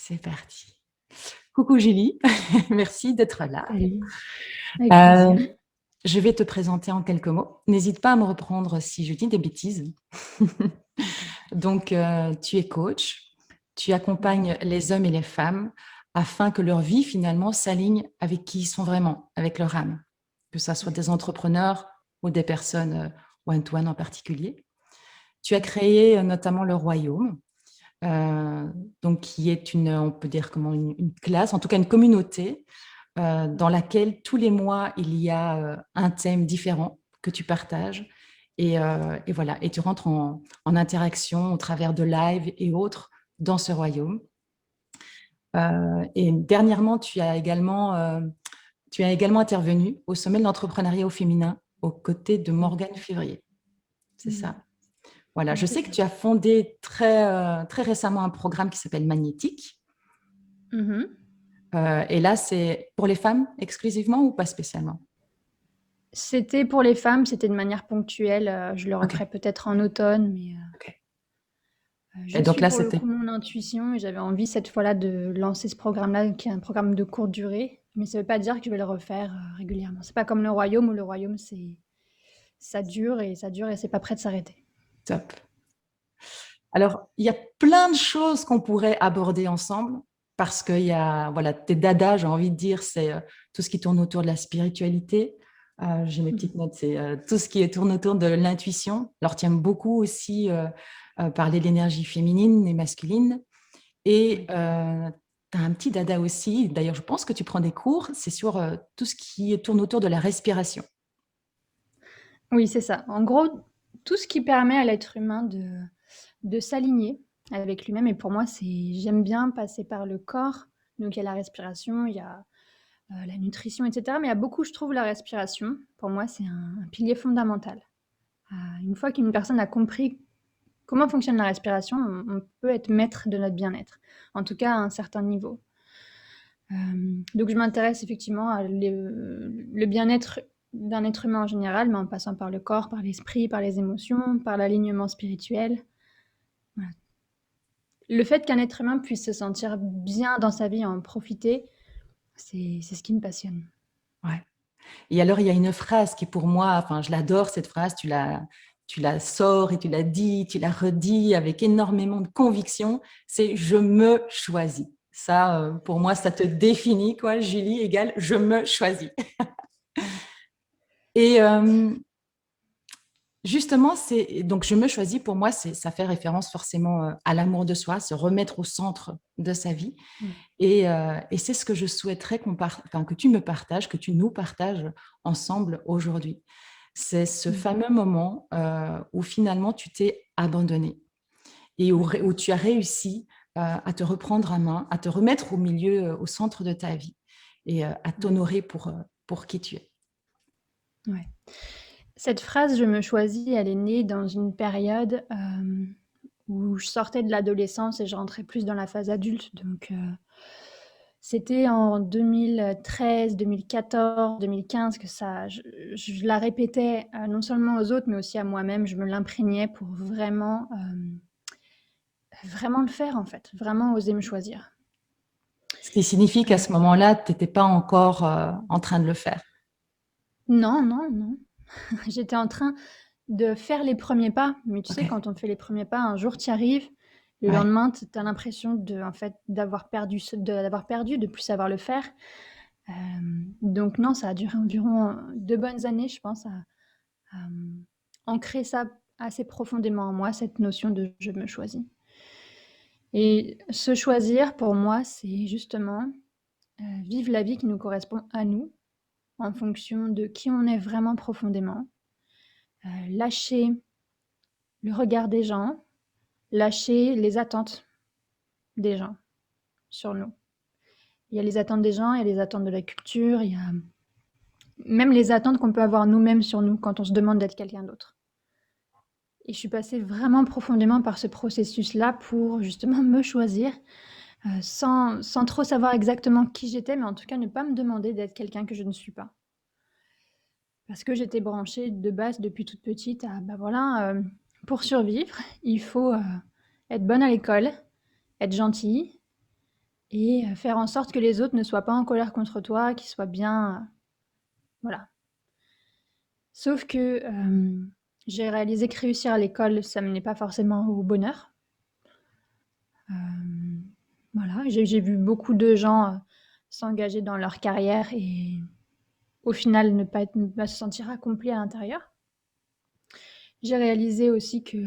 C'est parti. Coucou Julie, merci d'être là. Salut, avec Euh, plaisir. je vais te présenter en quelques mots. N'hésite pas à me reprendre si je dis des bêtises. Donc, tu es coach, tu Mhm. accompagnes les hommes et les femmes afin que leur vie finalement s'aligne avec qui ils sont vraiment, avec leur âme, que ce soit des entrepreneurs ou des personnes one-to-one en particulier. Tu as créé notamment le Royaume, euh, donc qui est on peut dire comment une classe, en tout cas une communauté dans laquelle tous les mois il y a un thème différent que tu partages et voilà, et tu rentres en interaction au travers de live et autres dans ce royaume. Et dernièrement, tu as également intervenu au sommet de l'entrepreneuriat au féminin aux côtés de Morgane Février. C'est Mhm. ça. Voilà, Oui, je c'est sais que ça. tu as fondé très récemment un programme qui s'appelle Magnétique. Mhm. Et là, c'est pour les femmes exclusivement ou pas spécialement? C'était pour les femmes, c'était de manière ponctuelle. Je le Ok, referai peut-être en automne, mais ok. je Et donc suis là, pour le c'était coup mon intuition et j'avais envie cette fois-là de lancer ce programme-là, qui est un programme de courte durée. Mais ça ne veut pas dire que je vais le refaire régulièrement. C'est pas comme le royaume où le royaume, ça dure et ça dure et c'est pas prêt de s'arrêter. top. Alors, il y a plein de choses qu'on pourrait aborder ensemble parce qu'il y a, voilà, tes dadas, j'ai envie de dire, c'est tout ce qui tourne autour de la spiritualité. J'ai mes petites Mhm. notes, c'est tout ce qui tourne autour de l'intuition. Alors, tu aimes beaucoup aussi parler de l'énergie féminine et masculine. Et Oui. tu as un petit dada aussi, d'ailleurs, je pense que tu prends des cours, c'est sur tout ce qui tourne autour de la respiration. Oui, c'est ça. En gros, tout ce qui permet à l'être humain de s'aligner avec lui-même. Et pour moi, j'aime bien passer par le corps. Donc, il y a la respiration, il y a la nutrition, etc. Mais il y a beaucoup, je trouve, la respiration. Pour moi, c'est un pilier fondamental. Une fois qu'une personne a compris comment fonctionne la respiration, on peut être maître de notre bien-être. En tout cas, à un certain niveau. Donc, je m'intéresse effectivement le bien-être d'un être humain en général, mais en passant par le corps, par l'esprit, par les émotions, par l'alignement spirituel. Voilà. Le fait qu'un être humain puisse se sentir bien dans sa vie et en profiter, c'est ce qui me passionne. Ouais. Et alors, il y a une phrase qui, pour moi, enfin, je l'adore, cette phrase, tu la sors et tu la dis, tu la redis avec énormément de conviction, c'est «je me choisis». Ça, pour moi, ça te définit, quoi, Julie, égale «je me choisis». Et justement, donc je me choisis, pour moi, ça fait référence forcément à l'amour de soi, se remettre au centre de sa vie. Mm. Et c'est ce que je souhaiterais enfin, que tu me partages, que tu nous partages ensemble aujourd'hui. C'est ce Mm. fameux moment où finalement tu t'es abandonné et Ouais. où tu as réussi à te reprendre à main, à te remettre au milieu, au centre de ta vie et à Mm. t'honorer pour qui tu es. Ouais. Cette phrase, je me choisis, elle est née dans une période où je sortais de l'adolescence et je rentrais plus dans la phase adulte. Donc, c'était en 2013, 2014, 2015 que je la répétais non seulement aux autres, mais aussi à moi-même. Je me l'imprégnais pour vraiment le faire, en fait, vraiment oser me choisir. Ce qui signifie qu'à Euh, ce moment-là, tu n'étais pas encore en train de le faire. non, non, non. J'étais en train de faire les premiers pas, mais tu Ok, sais, quand on fait les premiers pas, un jour tu y arrives, le ouais. lendemain, tu as l'impression en fait, d'avoir perdu, de plus savoir le faire. Euh, donc non, ça a duré environ 2 bonnes années, je pense, à ancrer ça assez profondément en moi, cette notion de je me choisis. Et se choisir, pour moi, c'est justement vivre la vie qui nous correspond à nous, en fonction de qui on est vraiment profondément, lâcher le regard des gens, lâcher les attentes des gens sur nous. Il y a les attentes des gens, il y a les attentes de la culture, il y a même les attentes qu'on peut avoir nous-mêmes sur nous quand on se demande d'être quelqu'un d'autre. Et je suis passée vraiment profondément par ce processus-là pour justement me choisir, sans trop savoir exactement qui j'étais, mais en tout cas ne pas me demander d'être quelqu'un que je ne suis pas. Parce que j'étais branchée de base depuis toute petite à, bah voilà, pour survivre, il faut être bonne à l'école, être gentille, et faire en sorte que les autres ne soient pas en colère contre toi, qu'ils soient bien, voilà. Sauf que j'ai réalisé que réussir à l'école, ça menait pas forcément au bonheur. Voilà, j'ai vu beaucoup de gens s'engager dans leur carrière et au final ne pas se sentir accomplis à l'intérieur. J'ai réalisé aussi que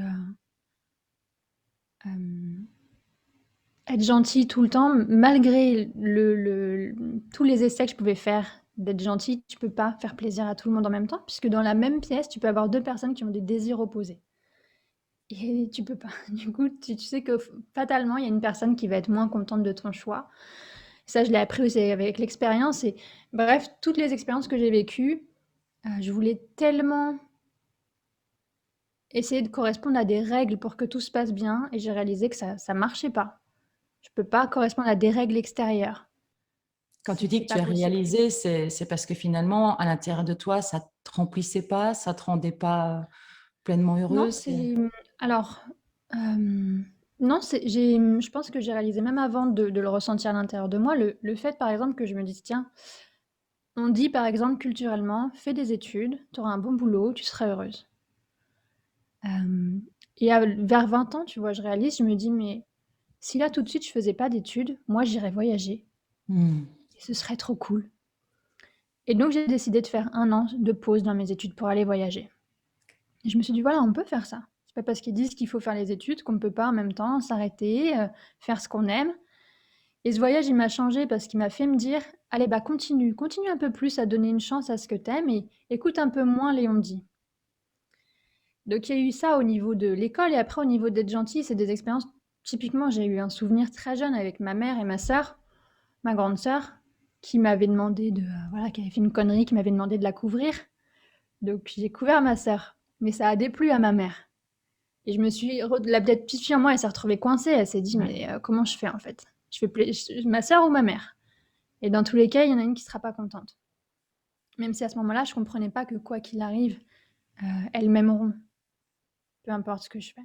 être gentil tout le temps, malgré tous les essais que je pouvais faire d'être gentil, tu peux pas faire plaisir à tout le monde en même temps, puisque dans la même pièce, tu peux avoir deux personnes qui ont des désirs opposés. Et tu peux pas. Du coup, tu sais que fatalement, il y a une personne qui va être moins contente de ton choix. Ça, je l'ai appris aussi avec l'expérience. Et bref, toutes les expériences que j'ai vécues, je voulais tellement essayer de correspondre à des règles pour que tout se passe bien. Et j'ai réalisé que ça marchait pas. Je peux pas correspondre à des règles extérieures. Quand tu dis C'est que tu pas as possible. réalisé, c'est parce que finalement, à l'intérieur de toi, ça ne te remplissait pas, ça ne te rendait pas pleinement Non, heureuse. alors, non, je pense que j'ai réalisé même avant de le ressentir à l'intérieur de moi, le fait, par exemple, que je me dise: «Tiens», on dit, par exemple, culturellement: «Fais des études, tu auras un bon boulot, tu seras heureuse». Et vers 20 ans, tu vois, je réalise, je me dis: «Mais si là, tout de suite, je faisais pas d'études, moi, j'irais voyager Hmm. et ce serait trop cool». Et donc j'ai décidé de faire 1 an de pause dans mes études pour aller voyager. Et je me suis dit: «Voilà, on peut faire ça. C'est pas parce qu'ils disent qu'il faut faire les études qu'on ne peut pas en même temps s'arrêter, faire ce qu'on aime». Et ce voyage, il m'a changée parce qu'il m'a fait me dire: «Allez, bah, continue, continue un peu plus à donner une chance à ce que t'aimes et écoute un peu moins les on-dit». Donc il y a eu ça au niveau de l'école et après au niveau d'être gentil, c'est des expériences typiquement, j'ai eu un souvenir très jeune avec ma mère et ma sœur, ma grande sœur, qui m'avait demandé voilà, qui avait fait une connerie, qui m'avait demandé de la couvrir. Donc j'ai couvert ma sœur, mais ça a déplu à ma mère. Et je me suis la petite fille en moi, elle s'est retrouvée coincée. Elle s'est dit: Ouais. «Mais comment je fais, en fait? Je fais ma sœur ou ma mère?» Et dans tous les cas, il y en a une qui sera pas contente. Même si à ce moment-là, je comprenais pas que quoi qu'il arrive, elles m'aimeront, peu importe ce que je fais.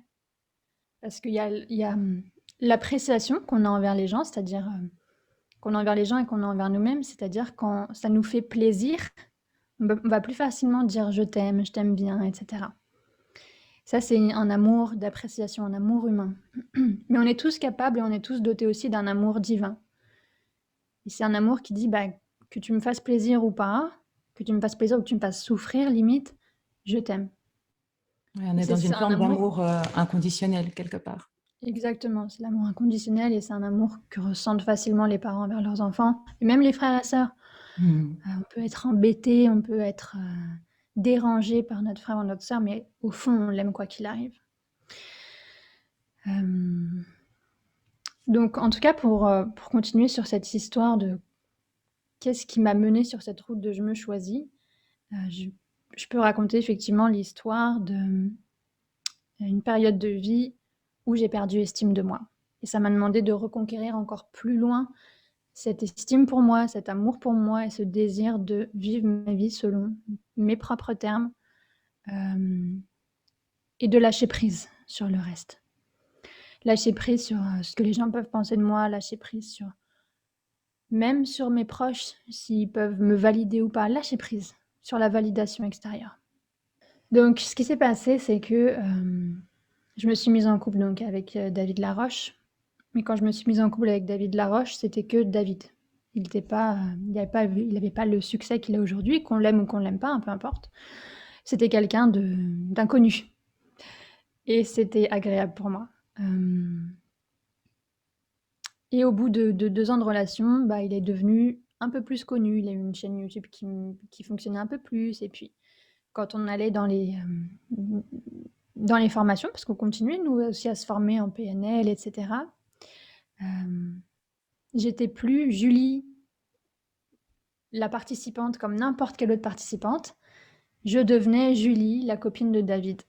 Parce qu'il y a l'appréciation qu'on a envers les gens, c'est-à-dire, qu'on a envers les gens et qu'on a envers nous-mêmes, c'est-à-dire quand ça nous fait plaisir, on va plus facilement dire: je t'aime bien» et cetera. Ça, c'est un amour d'appréciation, un amour humain. Mais on est tous capables et on est tous dotés aussi d'un amour divin. Et c'est un amour qui dit, bah, que tu me fasses plaisir ou pas, que tu me fasses plaisir ou que tu me fasses souffrir, limite, je t'aime. Ouais, on Et est dans c'est une un forme amour, d'amour inconditionnel quelque part. exactement, c'est l'amour inconditionnel et c'est un amour que ressentent facilement les parents envers leurs enfants, et même les frères et sœurs. Hmm. On peut être embêté, on peut être dérangé par notre frère ou notre sœur, mais au fond, on l'aime quoi qu'il arrive. Euh, Donc, en tout cas, pour continuer sur cette histoire de qu'est-ce qui m'a menée sur cette route de je me choisis, je peux raconter effectivement l'histoire d'une période de vie où j'ai perdu estime de moi. Et ça m'a demandé de reconquérir encore plus loin cette estime pour moi, cet amour pour moi et ce désir de vivre ma vie selon mes propres termes, et de lâcher prise sur le reste. Lâcher prise sur ce que les gens peuvent penser de moi, lâcher prise sur même sur mes proches, s'ils peuvent me valider ou pas, lâcher prise sur la validation extérieure. Donc ce qui s'est passé, c'est que, je me suis mise en couple donc avec, David Laroche. Mais quand je me suis mise en couple avec David Laroche, c'était que David. Il avait pas le succès qu'il a aujourd'hui, qu'on l'aime ou qu'on l'aime pas, hein, peu importe. C'était quelqu'un d'inconnu et c'était agréable pour moi. Et au bout de 2 ans de relation, bah, il est devenu un peu plus connu. Il a eu une chaîne YouTube qui fonctionnait un peu plus. Et puis, quand on allait dans les formations, parce qu'on continuait, nous aussi, à se former en PNL, etc., j'étais plus Julie, la participante, comme n'importe quelle autre participante. Je devenais Julie, la copine de David.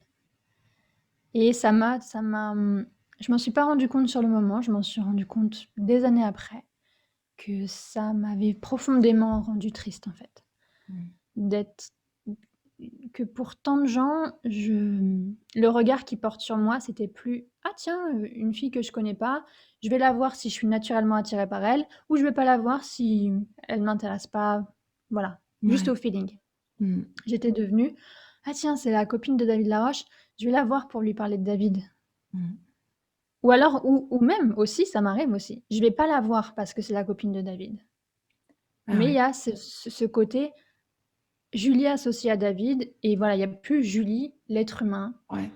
Et je m'en suis pas rendu compte sur le moment, je m'en suis rendu compte des années après. Que ça m'avait profondément rendue triste, en fait. D'être que pour tant de gens, le regard qu'ils portent sur moi, c'était plus ah tiens, une fille que je connais pas, je vais la voir si je suis naturellement attirée par elle, ou je vais pas la voir si elle m'intéresse pas. Voilà, juste Ouais. au feeling. Mmh. J'étais devenue, ah tiens, c'est la copine de David Laroche, je vais la voir pour lui parler de David. Mmh. Ou alors, ou même aussi, ça m'arrive aussi, je vais pas la voir parce que c'est la copine de David. Ah Mais il ouais. y a ce côté Julie associée à David, et voilà, il y a plus Julie, l'être humain. Ouais,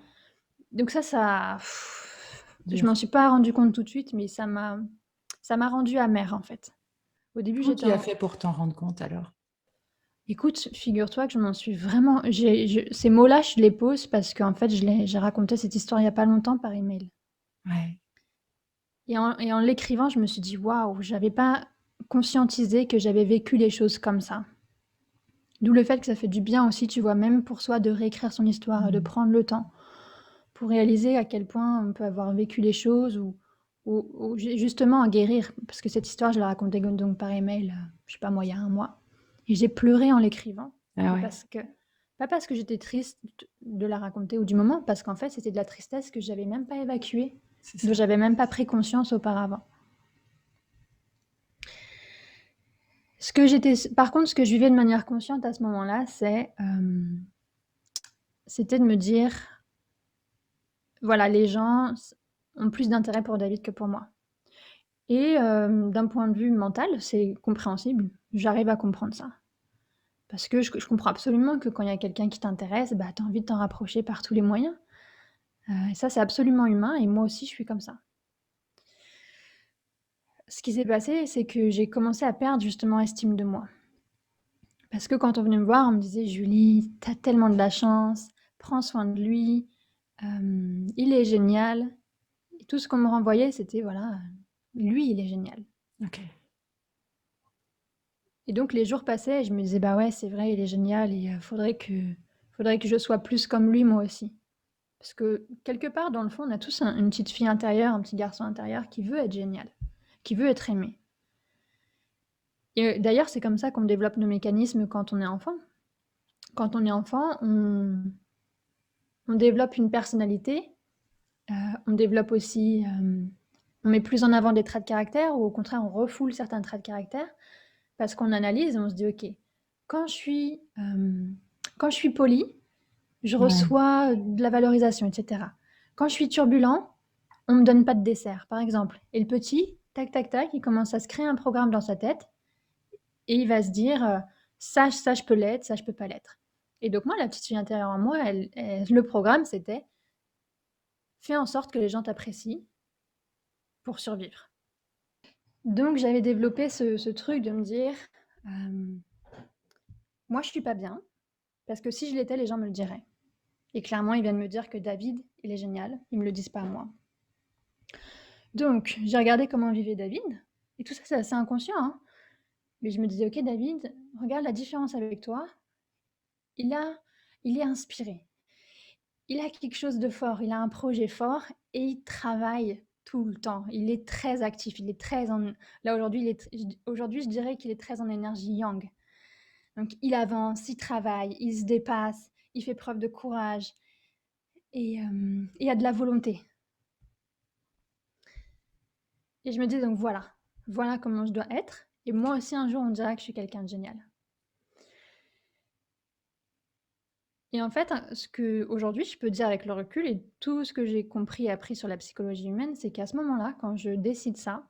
Donc ça, je dur. m'en suis pas rendu compte tout de suite, mais ça m'a rendue amère en fait. Au début, Comment j'étais tu as en... fait pour t'en rendre compte alors? Écoute, figure-toi que je m'en suis vraiment... Ces mots-là, je les pose parce qu'en fait, j'ai raconté cette histoire il y a pas longtemps par email. Ouais. Et en l'écrivant, je me suis dit, waouh, j'avais pas conscientisé que j'avais vécu les choses comme ça. D'où le fait que ça fait du bien aussi, tu vois, même pour soi, de réécrire son histoire, de Mmh. prendre le temps pour réaliser à quel point on peut avoir vécu les choses ou justement en guérir. Parce que cette histoire, je l'ai racontée donc par email, je sais pas moi, il y a un mois. Et j'ai pleuré en l'écrivant. Ah Et ouais, pas parce que j'étais triste de la raconter ou du moment, parce qu'en fait, c'était de la tristesse que j'avais même pas évacuée, c'est dont ça. j'avais même pas pris conscience auparavant. Par contre, ce que je vivais de manière consciente à ce moment-là, c'était de me dire, voilà, les gens ont plus d'intérêt pour David que pour moi. Et d'un point de vue mental, c'est compréhensible. J'arrive à comprendre ça. Parce que je comprends absolument que quand il y a quelqu'un qui t'intéresse, bah, tu as envie de t'en rapprocher par tous les moyens. Et ça, c'est absolument humain, et moi aussi, je suis comme ça. Ce qui s'est passé, c'est que j'ai commencé à perdre justement estime de moi. Parce que quand on venait me voir, on me disait: «Julie, t'as tellement de la chance, prends soin de lui, il est génial». Et tout ce qu'on me renvoyait, c'était voilà, lui, il est génial. OK. Et donc les jours passaient et je me disais: «Bah ouais, c'est vrai, il est génial et faudrait que je sois plus comme lui, moi aussi». Parce que quelque part, dans le fond, on a tous une petite fille intérieure, un petit garçon intérieur qui veut être génial, qui veut être aimé. Et d'ailleurs, c'est comme ça qu'on développe nos mécanismes quand on est enfant. Quand on est enfant, on développe une personnalité, on développe aussi, on met plus en avant des traits de caractère, ou au contraire, on refoule certains traits de caractère, parce qu'on analyse et on se dit: «OK, quand je suis, quand je suis polie, je Ouais. reçois de la valorisation, et cetera. Quand je suis turbulent, on me donne pas de dessert», par exemple. Et le petit, tac, tac, tac, il commence à se créer un programme dans sa tête et il va se dire, ça je peux l'être, ça je peux pas l'être. Et donc moi, la petite fille intérieure en moi, le programme, c'était: «Fais en sorte que les gens t'apprécient pour survivre». Donc j'avais développé ce truc de me dire, hem: «Moi, je suis pas bien, parce que si je l'étais, les gens me le diraient». Et clairement, ils viennent me dire que David, il est génial. Ils me le disent pas à moi. Donc, j'ai regardé comment vivait David. Et tout ça, c'est assez inconscient, hein. Mais je me disais, ok, David, regarde la différence avec toi. Il a, il est inspiré. Il a quelque chose de fort. Il a un projet fort et il travaille tout le temps. Il est très actif. Il est très en... Là, aujourd'hui, je dirais qu'il est très en énergie yang. Donc, il avance, il travaille, il se dépasse, il fait preuve de courage et il a de la volonté. Et je me dis donc voilà comment je dois être. Et moi aussi, un jour, on dira que je suis quelqu'un de génial. Et en fait, ce que aujourd'hui, je peux dire avec le recul et tout ce que j'ai compris et appris sur la psychologie humaine, c'est qu'à ce moment-là, quand je décide ça,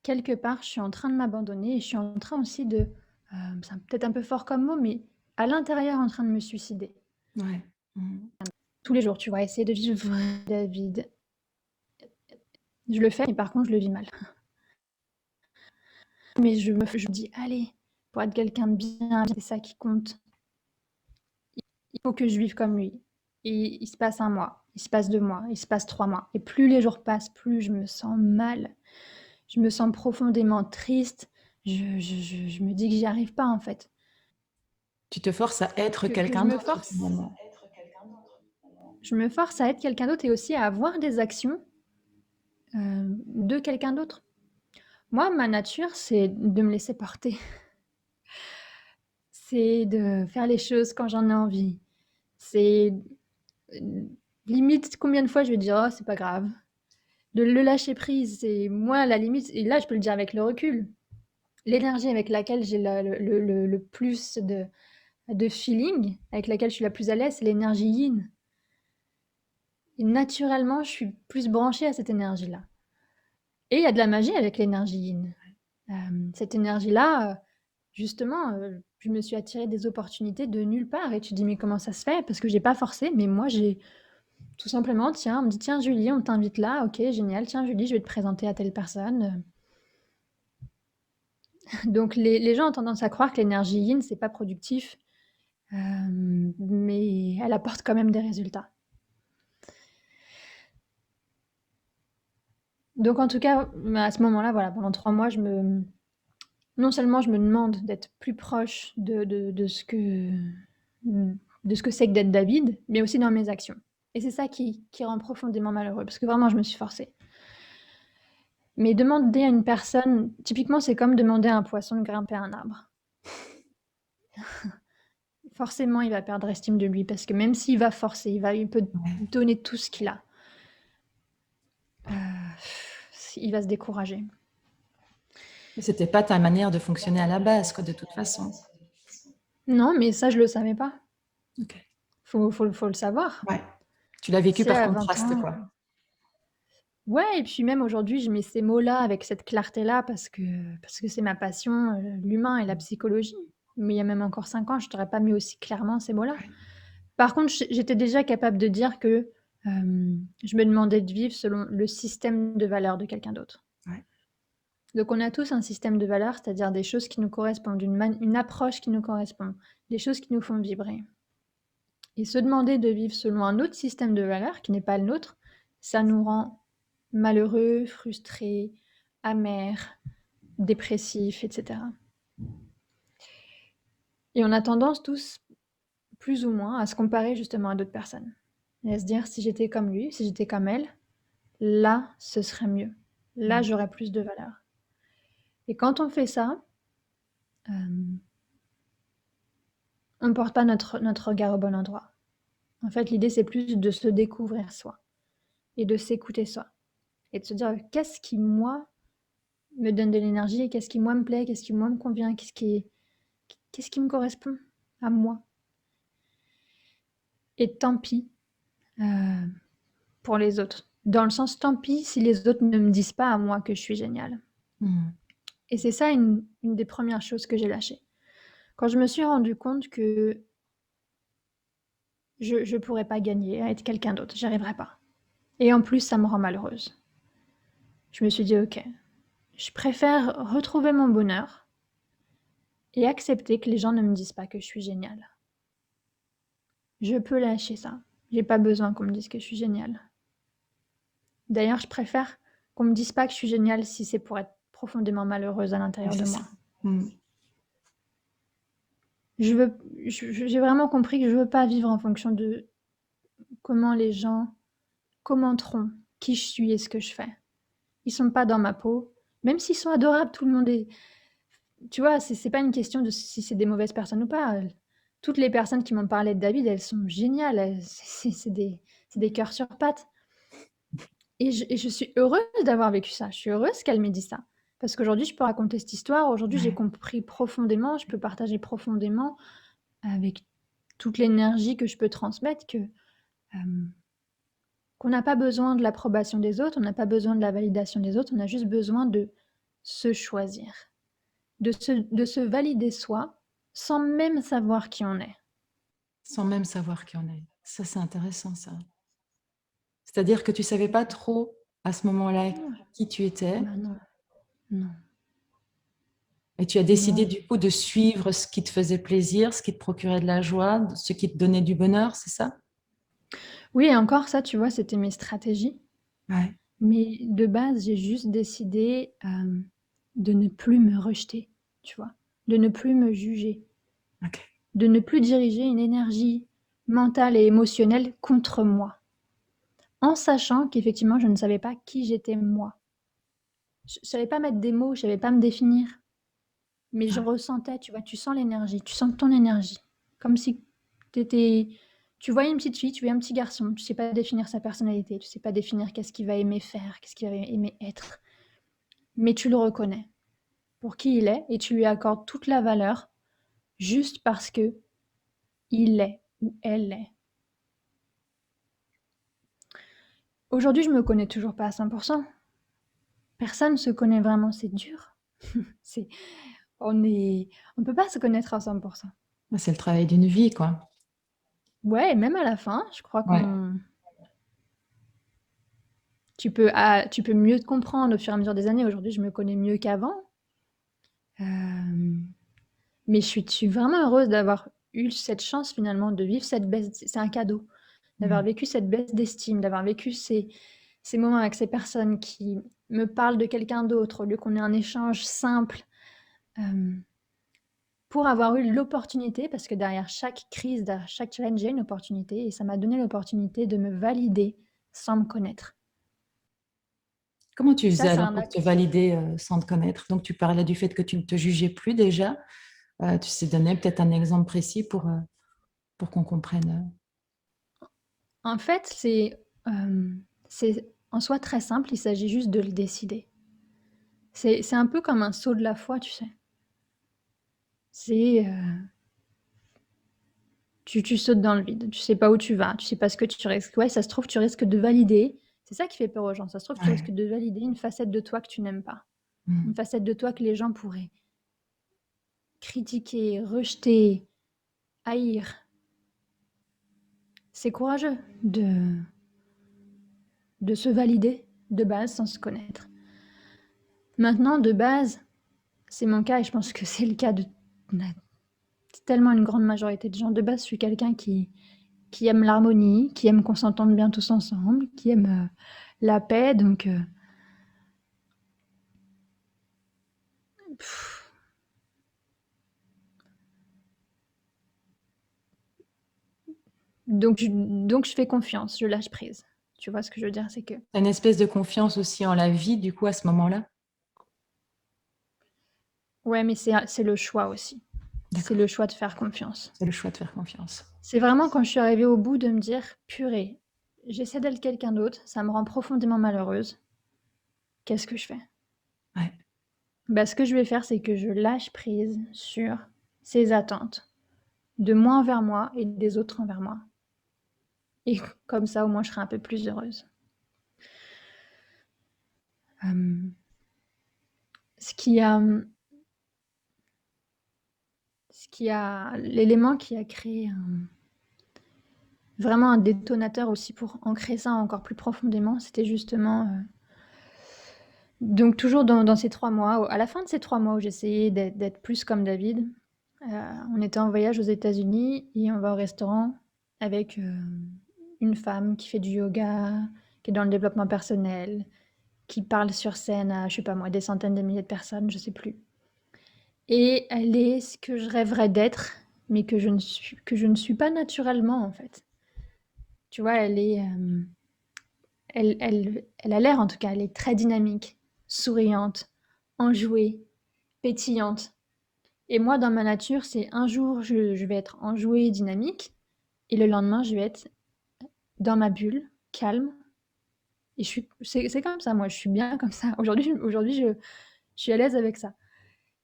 quelque part, je suis en train de m'abandonner et je suis en train aussi de, c'est peut-être un peu fort comme mot, mais à l'intérieur, en train de me suicider. Ouais. Mmh. Tous les jours, tu vois, essayer de vivre David. Je le fais, mais par contre, je le vis mal. Mais je me dis, allez, pour être quelqu'un de bien, c'est ça qui compte. Il faut que je vive comme lui. Et il se passe un mois, il se passe 2 mois, il se passe 3 mois. Et plus les jours passent, plus je me sens mal. Je me sens profondément triste. Je me dis que j'y arrive pas, en fait. Tu te forces à être Que quelqu'un je me d'autre force. finalement. Je me force à être quelqu'un d'autre et aussi à avoir des actions de quelqu'un d'autre. Moi, ma nature, c'est de me laisser porter. C'est de faire les choses quand j'en ai envie. C'est Limite, combien de fois je vais dire: «Oh, c'est pas grave». De le lâcher prise, c'est moi, à la limite et là, je peux le dire avec le recul. L'énergie avec laquelle j'ai le plus de feeling, avec laquelle je suis la plus à l'aise, c'est l'énergie yin et naturellement, je suis plus branchée à cette énergie-là et il y a de la magie avec l'énergie yin. Cette énergie-là, justement, je me suis attirée des opportunités de nulle part et tu te dis: «Mais comment ça se fait?» parce que j'ai pas forcé, mais moi, j'ai tout simplement, tiens, on me dit: «Tiens Julie, on t'invite là, OK, génial. Tiens Julie, je vais te présenter à telle personne». Donc les gens ont tendance à croire que l'énergie yin, c'est pas productif, mais elle apporte quand même des résultats. Donc en tout cas, à ce moment-là, voilà, pendant 3 mois, non seulement je me demande d'être plus proche de ce que c'est que d'être David, mais aussi dans mes actions. Et c'est ça qui rend profondément malheureux, parce que vraiment, je me suis forcée. Mais demander à une personne, typiquement, c'est comme demander à un poisson de grimper à un arbre. Forcément, il va perdre estime de lui, parce que même s'il va forcer, il peut Ouais. donner tout ce qu'il a. Il va se décourager. Mais c'était pas ta manière de fonctionner à la base, quoi, de toute façon. Non, mais ça, je le savais pas. Ok. Faut le savoir. Ouais. Tu l'as vécu C'est par à 20 contraste, ans. quoi. Ouais, et puis même aujourd'hui, je mets ces mots-là avec cette clarté-là parce que c'est ma passion, l'humain et la psychologie. Mais il y a même encore 5 ans, je t'aurais pas mis aussi clairement ces mots-là. Ouais. Par contre, j'étais déjà capable de dire que, je me demandais de vivre selon le système de valeurs de quelqu'un d'autre. Ouais. Donc on a tous un système de valeurs, c'est-à-dire des choses qui nous correspondent, une approche qui nous correspond, des choses qui nous font vibrer. Et se demander de vivre selon un autre système de valeurs qui n'est pas le nôtre, ça nous rend malheureux, frustrés, amers, dépressifs, etc. Et on a tendance tous, plus ou moins, à se comparer justement à d'autres personnes. Et à se dire, si j'étais comme lui, si j'étais comme elle, là, ce serait mieux. Là, Mm. j'aurais plus de valeur. Et quand on fait ça, euh, on ne porte pas notre regard au bon endroit. En fait, l'idée, c'est plus de se découvrir soi et de s'écouter soi. Et de se dire, qu'est-ce qui, moi, me donne de l'énergie, qu'est-ce qui, moi, me plaît, qu'est-ce qui, moi, me convient, qu'est-ce qui me correspond à moi. Et tant pis euh, pour les autres. Dans le sens, tant pis si les autres ne me disent pas à moi que je suis géniale. Mm. Et c'est ça une des premières choses que j'ai lâchées. Quand je me suis rendu compte que je ne pourrais pas gagner à être quelqu'un d'autre, j'y arriverais pas. Et en plus, ça me rend malheureuse. Je me suis dit, ok, je préfère retrouver mon bonheur et accepter que les gens ne me disent pas que je suis géniale. Je peux lâcher ça. J'ai pas besoin qu'on me dise que je suis géniale. D'ailleurs, je préfère qu'on me dise pas que je suis géniale si c'est pour être profondément malheureuse à Ouais, l'intérieur de c'est ça. moi. Mm. J'ai vraiment compris que je veux pas vivre en fonction de comment les gens commenteront qui je suis et ce que je fais. Ils sont pas dans ma peau, même s'ils sont adorables, tout le monde est. Tu vois, c'est pas une question de si c'est des mauvaises personnes ou pas. Toutes les personnes qui m'ont parlé de David, elles sont géniales. C'est des cœurs sur pattes. Et je suis heureuse d'avoir vécu ça. Je suis heureuse qu'elle m'ait dit ça. Parce qu'aujourd'hui, je peux raconter cette histoire. Aujourd'hui, j'ai Ouais. compris profondément, je peux partager profondément avec toute l'énergie que je peux transmettre qu'on n'a pas besoin de l'approbation des autres, on n'a pas besoin de la validation des autres, on a juste besoin de se choisir, de se valider soi sans même savoir qui on est. Sans même savoir qui on est. Ça, c'est intéressant, ça. C'est-à-dire que tu savais pas trop à ce moment-là qui tu étais Ben non, non, et tu as décidé non. du coup de suivre ce qui te faisait plaisir, ce qui te procurait de la joie, ce qui te donnait du bonheur, c'est ça? Oui, et encore ça, tu vois, c'était mes stratégies. Ouais. Mais de base, j'ai juste décidé de ne plus me rejeter, tu vois, de ne plus me juger, Ok. de ne plus diriger une énergie mentale et émotionnelle contre moi, en sachant qu'effectivement, je ne savais pas qui j'étais moi. Je ne savais pas mettre des mots, je ne savais pas me définir, mais je Ouais. ressentais, tu vois, tu sens l'énergie, tu sens ton énergie, comme si tu Tu vois une petite fille, tu vois un petit garçon, tu sais pas définir sa personnalité, tu sais pas définir qu'est-ce qu'il va aimer faire, qu'est-ce qu'il va aimer être, mais tu le reconnais pour qui il est et tu lui accordes toute la valeur juste parce que il est ou elle est. Aujourd'hui, je me connais toujours pas à 100%. Personne se connaît vraiment, c'est dur. C'est, on peut pas se connaître à 100%. C'est le travail d'une vie, quoi. Ouais, et même à la fin, je crois Ouais. tu peux mieux te comprendre au fur et à mesure des années. Aujourd'hui, je me connais mieux qu'avant. Mais je suis vraiment heureuse d'avoir eu cette chance finalement de vivre cette baisse. C'est un cadeau. D'avoir vécu cette baisse d'estime, d'avoir vécu ces moments avec ces personnes qui me parlent de quelqu'un d'autre au lieu qu'on ait un échange simple. Pour avoir eu l'opportunité, parce que derrière chaque crise, derrière chaque challenge, j'ai une opportunité, et ça m'a donné l'opportunité de me valider sans me connaître. Comment tu Ça, faisais c'est alors un pour te acte. valider sans te connaître? Donc, tu parlais du fait que tu ne te jugeais plus déjà. Tu sais donner peut-être un exemple précis pour qu'on comprenne. En fait, c'est en soi très simple, il s'agit juste de le décider. C'est un peu comme un saut de la foi, tu sais. C'est tu sautes dans le vide, tu sais pas où tu vas, tu sais pas ce que tu risques. Ouais, ça se trouve, tu risques de valider. C'est ça qui fait peur aux gens. Ça se trouve, tu risques Ouais. de valider une facette de toi que tu n'aimes pas. Mm. Une facette de toi que les gens pourraient critiquer, rejeter, haïr. C'est courageux de se valider de base sans se connaître. Maintenant, de base, c'est mon cas et je pense que c'est le cas de tellement une grande majorité de gens. De base, je suis quelqu'un qui aime l'harmonie, qui aime qu'on s'entende bien tous ensemble, qui aime la paix. Donc je fais confiance, je lâche prise. Tu vois ce que je veux dire, c'est que... T'as une espèce de confiance aussi en la vie, du coup, à ce moment-là? Ouais, mais c'est le choix aussi. C'est D'accord. le choix de faire confiance. C'est le choix de faire confiance. C'est vraiment quand je suis arrivée au bout de me dire, purée, j'essaie d'être quelqu'un d'autre, ça me rend profondément malheureuse. Qu'est-ce que je fais? Ouais. Bah, ce que je vais faire, c'est que je lâche prise sur ces attentes, de moi envers moi et des autres envers moi. Et comme ça, au moins, je serai un peu plus heureuse. Ce qui a, l'élément qui a créé vraiment un détonateur aussi pour ancrer ça encore plus profondément, c'était justement donc toujours dans ces 3 mois, à la fin de ces 3 mois où j'essayais d'être plus comme David, on était en voyage aux États-Unis et on va au restaurant avec une femme qui fait du yoga, qui est dans le développement personnel, qui parle sur scène à, je sais pas moi, des centaines de milliers de personnes, je sais plus. Et elle est ce que je rêverais d'être, mais que je ne suis pas naturellement en fait. Tu vois, elle a l'air en tout cas, elle est très dynamique, souriante, enjouée, pétillante. Et moi, dans ma nature, c'est un jour, je vais être enjouée, dynamique, et le lendemain, je vais être dans ma bulle, calme. Et c'est comme ça, moi, je suis bien comme ça. Aujourd'hui, je suis à l'aise avec ça.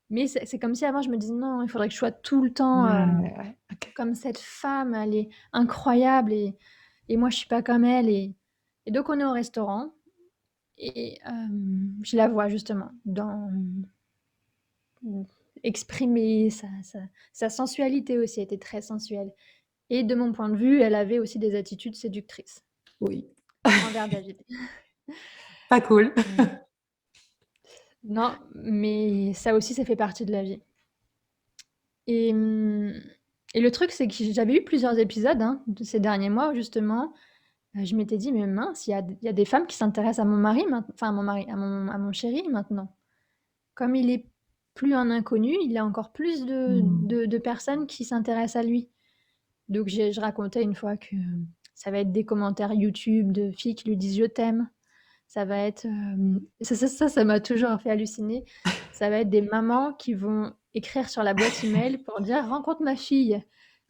Mais c'est comme si avant, je me disais, non, il faudrait que je sois tout le temps Ouais. Ok. comme cette femme, elle est incroyable, et moi, je suis pas comme elle. Et donc, on est au restaurant, et je la vois justement exprimer sa sensualité aussi, était très sensuelle. Et de mon point de vue, elle avait aussi des attitudes séductrices Oui. envers David. Pas cool. Non, mais ça aussi, ça fait partie de la vie. Et, et le truc, c'est que j'avais eu plusieurs épisodes de ces derniers mois où justement, je m'étais dit, mais mince, il y a des femmes qui s'intéressent à mon mari, enfin à mon mari, à mon chéri maintenant. Comme il est plus un inconnu, il a encore plus de personnes qui s'intéressent à lui. Donc je racontais une fois que ça va être des commentaires YouTube de filles qui lui disent je t'aime. Ça va être ça m'a toujours fait halluciner. Ça va être des mamans qui vont écrire sur la boîte email pour dire rencontre ma fille.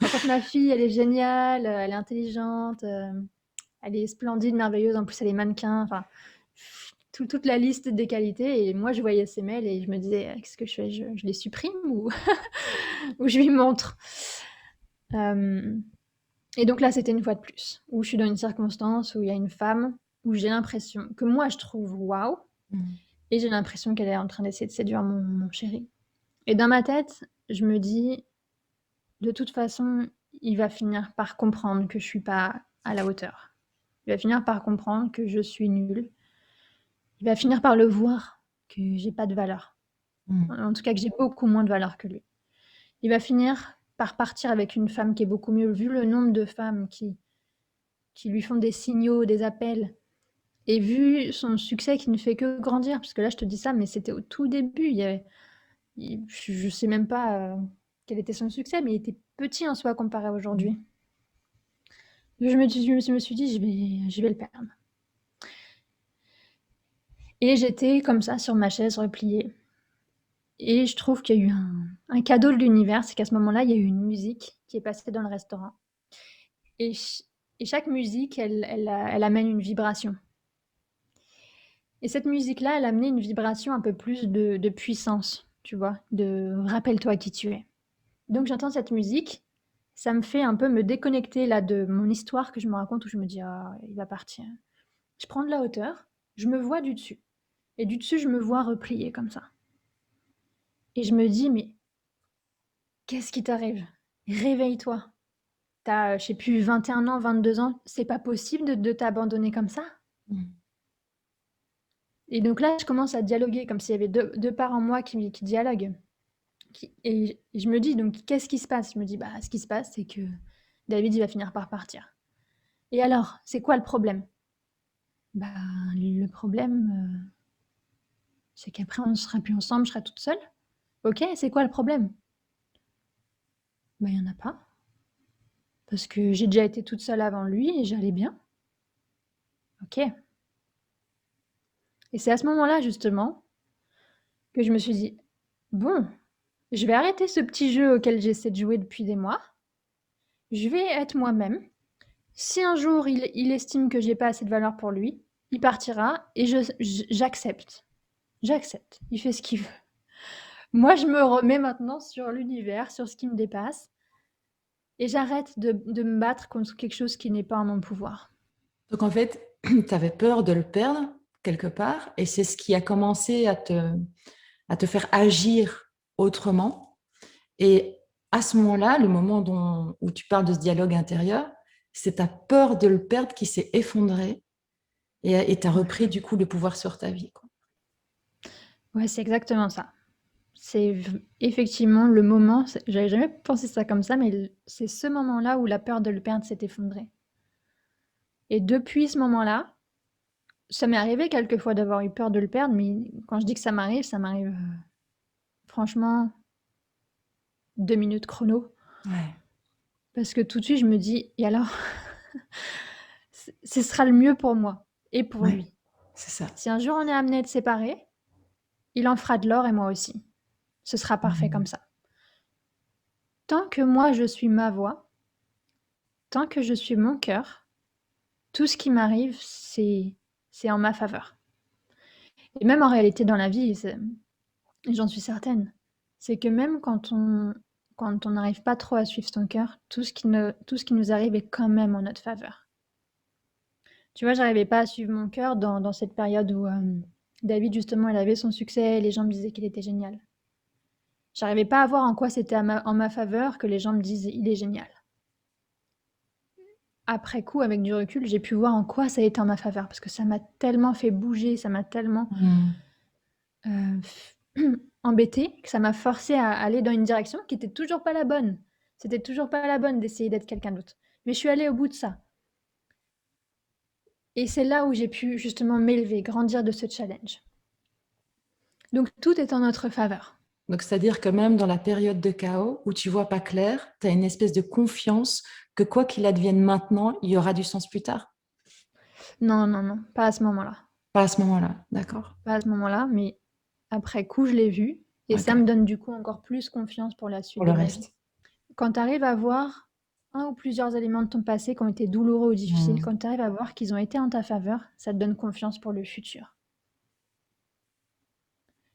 Par contre, ma fille, elle est géniale, elle est intelligente, elle est splendide, merveilleuse. En plus, elle est mannequin. Enfin, toute la liste des qualités. Et moi, je voyais ces mails et je me disais, qu'est-ce que je fais? Je les supprime ou, ou je lui montre. Euh, et donc là, c'était une fois de plus, où je suis dans une circonstance où il y a une femme, où j'ai l'impression que moi, je trouve waouh, Mm. et j'ai l'impression qu'elle est en train d'essayer de séduire mon chéri. Et dans ma tête, je me dis, de toute façon, il va finir par comprendre que je suis pas à la hauteur. Il va finir par comprendre que je suis nulle. Il va finir par le voir que j'ai pas de valeur. Mm. En tout cas, que j'ai beaucoup moins de valeur que lui. Il va finir par partir avec une femme qui est beaucoup mieux, vu le nombre de femmes qui lui font des signaux, des appels, et vu son succès qui ne fait que grandir. Parce que là, je te dis ça, mais c'était au tout début. Je sais même pas quel était son succès, mais il était petit en soi comparé à aujourd'hui. Je me suis dit, je vais le perdre. Et j'étais comme ça sur ma chaise repliée. Et je trouve qu'il y a eu un cadeau de l'univers, c'est qu'à ce moment-là, il y a eu une musique qui est passée dans le restaurant. Et, et chaque musique, elle amène une vibration. Et cette musique-là, elle amenait une vibration un peu plus de puissance, tu vois, de rappelle-toi qui tu es. Donc j'entends cette musique, ça me fait un peu me déconnecter là de mon histoire que je me raconte où je me dis ah il va partir. Je prends de la hauteur, je me vois du dessus. Et du dessus, je me vois replier comme ça. Et je me dis mais qu'est-ce qui t'arrive? Réveille-toi. T'as, je sais plus, 21 ans, 22 ans, c'est pas possible de t'abandonner comme ça. Mm. Et donc là, je commence à dialoguer comme s'il y avait deux parts en moi qui dialoguent. Et je me dis, donc, qu'est-ce qui se passe? Je me dis, bah, ce qui se passe, c'est que David, il va finir par partir. Et alors, c'est quoi le problème? Bah, le problème, c'est qu'après, on sera plus ensemble, je serai toute seule. Ok, c'est quoi le problème? Bah, il n'y en a pas. Parce que j'ai déjà été toute seule avant lui et j'allais bien. Ok. Et c'est à ce moment-là, justement, que je me suis dit, bon, je vais arrêter ce petit jeu auquel j'essaie de jouer depuis des mois. Je vais être moi-même. Si un jour il estime que j'ai pas assez de valeur pour lui, il partira et j'accepte. J'accepte. Il fait ce qu'il veut. Moi, je me remets maintenant sur l'univers, sur ce qui me dépasse, et j'arrête de me battre contre quelque chose qui n'est pas en mon pouvoir. Donc, en fait, tu avais peur de le perdre quelque part, et c'est ce qui a commencé à te faire agir autrement. Et à ce moment-là, le moment où tu parles de ce dialogue intérieur, c'est ta peur de le perdre qui s'est effondrée et tu as repris du coup le pouvoir sur ta vie, quoi. Ouais, c'est exactement ça. C'est effectivement le moment, j'avais jamais pensé ça comme ça, mais c'est ce moment-là où la peur de le perdre s'est effondrée. Et depuis ce moment-là, ça m'est arrivé quelquefois d'avoir eu peur de le perdre, mais quand je dis que ça m'arrive franchement 2 minutes chrono. Ouais, Parce que tout de suite, je me dis, et alors, ce sera le mieux pour moi et pour ouais, lui. c'est ça. Si un jour on est amené à être séparés, il en fera de l'or et moi aussi. Ce sera parfait comme ça. Tant que moi je suis ma voix, tant que je suis mon cœur, tout ce qui m'arrive, c'est en ma faveur. Et même en réalité dans la vie, j'en suis certaine, c'est que même quand on n'arrive pas trop à suivre son cœur, tout ce qui nous arrive est quand même en notre faveur. Tu vois, j'arrivais pas à suivre mon cœur dans cette période où David, justement, il avait son succès et les gens me disaient qu'il était génial. J'arrivais pas à voir en quoi c'était en ma faveur que les gens me disent il est génial. Après coup, avec du recul, j'ai pu voir en quoi ça a été en ma faveur parce que ça m'a tellement fait bouger, ça m'a tellement Mm. embêtée que ça m'a forcé à aller dans une direction qui était toujours pas la bonne. C'était toujours pas la bonne d'essayer d'être quelqu'un d'autre. Mais je suis allée au bout de ça. Et c'est là où j'ai pu justement m'élever, grandir de ce challenge. Donc tout est en notre faveur. Donc, c'est-à-dire que même dans la période de chaos où tu vois pas clair, tu as une espèce de confiance que quoi qu'il advienne maintenant, il y aura du sens plus tard. Non, non, non, pas à ce moment-là. Pas à ce moment-là, d'accord. Pas à ce moment-là, mais après coup, je l'ai vu et Ok, ça me donne du coup encore plus confiance pour la suite pour le de ma vie. reste. Quand tu arrives à voir un ou plusieurs éléments de ton passé qui ont été douloureux ou difficiles, Mmh. quand tu arrives à voir qu'ils ont été en ta faveur, ça te donne confiance pour le futur.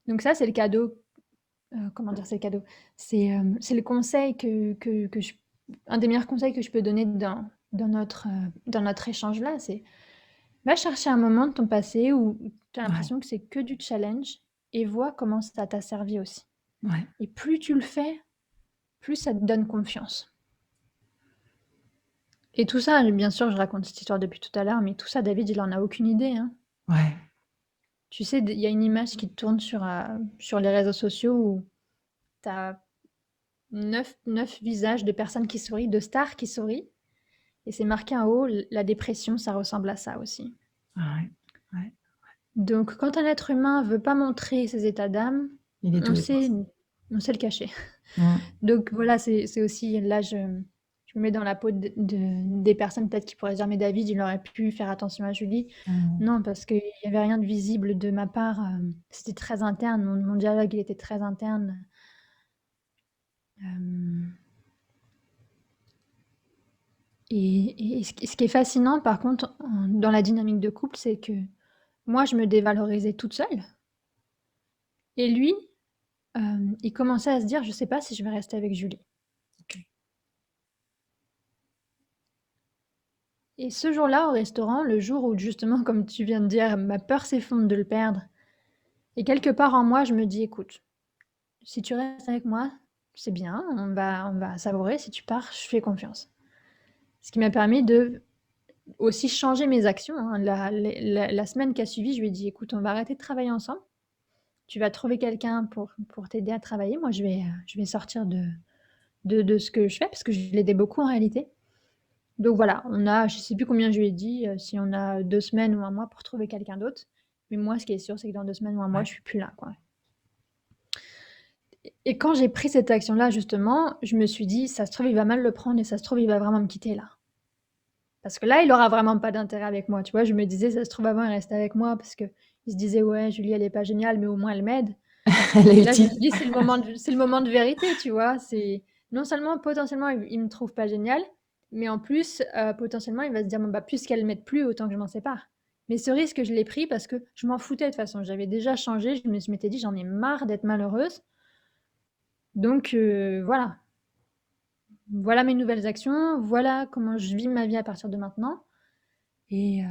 Donc ça, c'est le cadeau. Comment dire, c'est le cadeau? C'est le conseil que je un des meilleurs conseils que je peux donner dans notre échange là, c'est va chercher un moment de ton passé où tu as Ouais, l'impression que c'est que du challenge et vois comment ça t'a servi aussi. ouais, Et plus tu le fais, plus ça te donne confiance. Et tout ça, bien sûr, je raconte cette histoire depuis tout à l'heure, mais tout ça, David, il en a aucune idée, hein. ouais. Tu sais, il y a une image qui tourne sur les réseaux sociaux où tu as neuf visages de personnes qui sourient, de stars qui sourient. Et c'est marqué en haut, la dépression, ça ressemble à ça aussi. Ouais, ouais. Donc, quand un être humain veut pas montrer ses états d'âme, Il est on doué pour sait, ça. on sait le cacher. Mmh. Donc voilà, c'est aussi, là, je me mets dans la peau des personnes peut-être qui pourraient se dire, mais David, il aurait pu faire attention à Julie. Mmh. Non, parce qu'il n'y avait rien de visible de ma part. C'était très interne, mon dialogue, il était très interne. Euh, et ce qui est fascinant, par contre, dans la dynamique de couple, c'est que moi, je me dévalorisais toute seule. Et lui, il commençait à se dire, je sais pas si je vais rester avec Julie. OK. Et ce jour-là, au restaurant, le jour où justement, comme tu viens de dire, ma peur s'effondre de le perdre, et quelque part en moi, je me dis, écoute, si tu restes avec moi, c'est bien, on va savourer. Si tu pars, je fais confiance. Ce qui m'a permis de aussi changer mes actions, hein. La semaine qui a suivi, je lui ai dit, écoute, on va arrêter de travailler ensemble. Tu vas trouver quelqu'un pour t'aider à travailler. Moi, je vais sortir de ce que je fais, parce que je l'aidais beaucoup en réalité. Donc voilà, je sais plus combien je lui ai dit, si on a 2 semaines ou un mois pour trouver quelqu'un d'autre. Mais moi, ce qui est sûr, c'est que dans 2 semaines ou un mois, Ouais. je suis plus là, quoi. Et quand j'ai pris cette action-là, justement, je me suis dit, ça se trouve, il va mal le prendre et ça se trouve, il va vraiment me quitter là. Parce que là, il aura vraiment pas d'intérêt avec moi. Tu vois, je me disais, ça se trouve, avant, il restait avec moi parce que il se disait, ouais, Julie, elle est pas géniale, mais au moins elle m'aide. Elle est Et là, je me utile. suis dit, c'est le moment de vérité, tu vois. C'est non seulement potentiellement, il me trouve pas génial, mais en plus, potentiellement, il va se dire, bon, bah, puisqu'elle m'aide plus, autant que je m'en sépare. Mais ce risque, je l'ai pris parce que je m'en foutais de toute façon. J'avais déjà changé. Je m'étais dit, j'en ai marre d'être malheureuse. Donc voilà. Voilà mes nouvelles actions. Voilà comment je vis ma vie à partir de maintenant. Et, euh,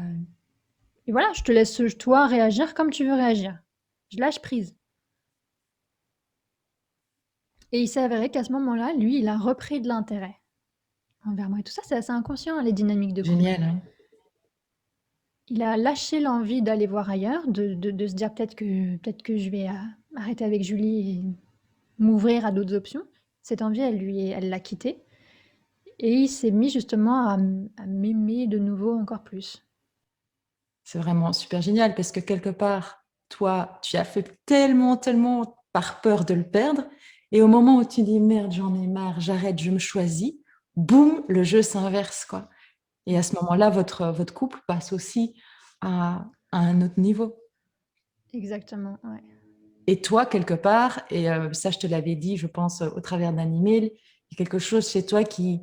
et voilà, je te laisse, toi, réagir comme tu veux réagir. Je lâche prise. Et il s'est avéré qu'à ce moment-là, lui, il a repris de l'intérêt envers moi. Et tout ça, c'est assez inconscient, hein, les dynamiques de couple. Génial, hein? Il a lâché l'envie d'aller voir ailleurs, de se dire peut-être que je vais arrêter avec Julie et m'ouvrir à d'autres options. Cette envie, elle l'a quitté. Et il s'est mis justement à m'aimer de nouveau encore plus. C'est vraiment super génial parce que quelque part, toi, tu as fait tellement, tellement par peur de le perdre. Et au moment où tu dis merde, j'en ai marre, j'arrête, je me choisis, boum, le jeu s'inverse, quoi. Et à ce moment-là, votre couple passe aussi à un autre niveau. Exactement, ouais. Et toi, quelque part, et ça, je te l'avais dit, je pense, au travers d'un email, il y a quelque chose chez toi qui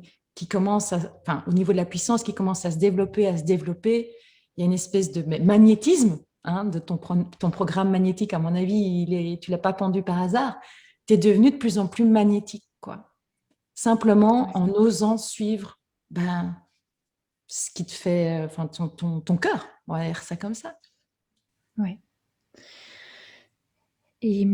commence enfin, au niveau de la puissance, qui commence à se développer, à se développer. Il y a une espèce de magnétisme, hein, de ton programme magnétique, à mon avis, tu l'as pas pendu par hasard. Tu es devenu de plus en plus magnétique, quoi. Simplement Ouais. en osant suivre ben, ce qui te fait, enfin, ton cœur. On va dire ça comme ça. Ouais. Et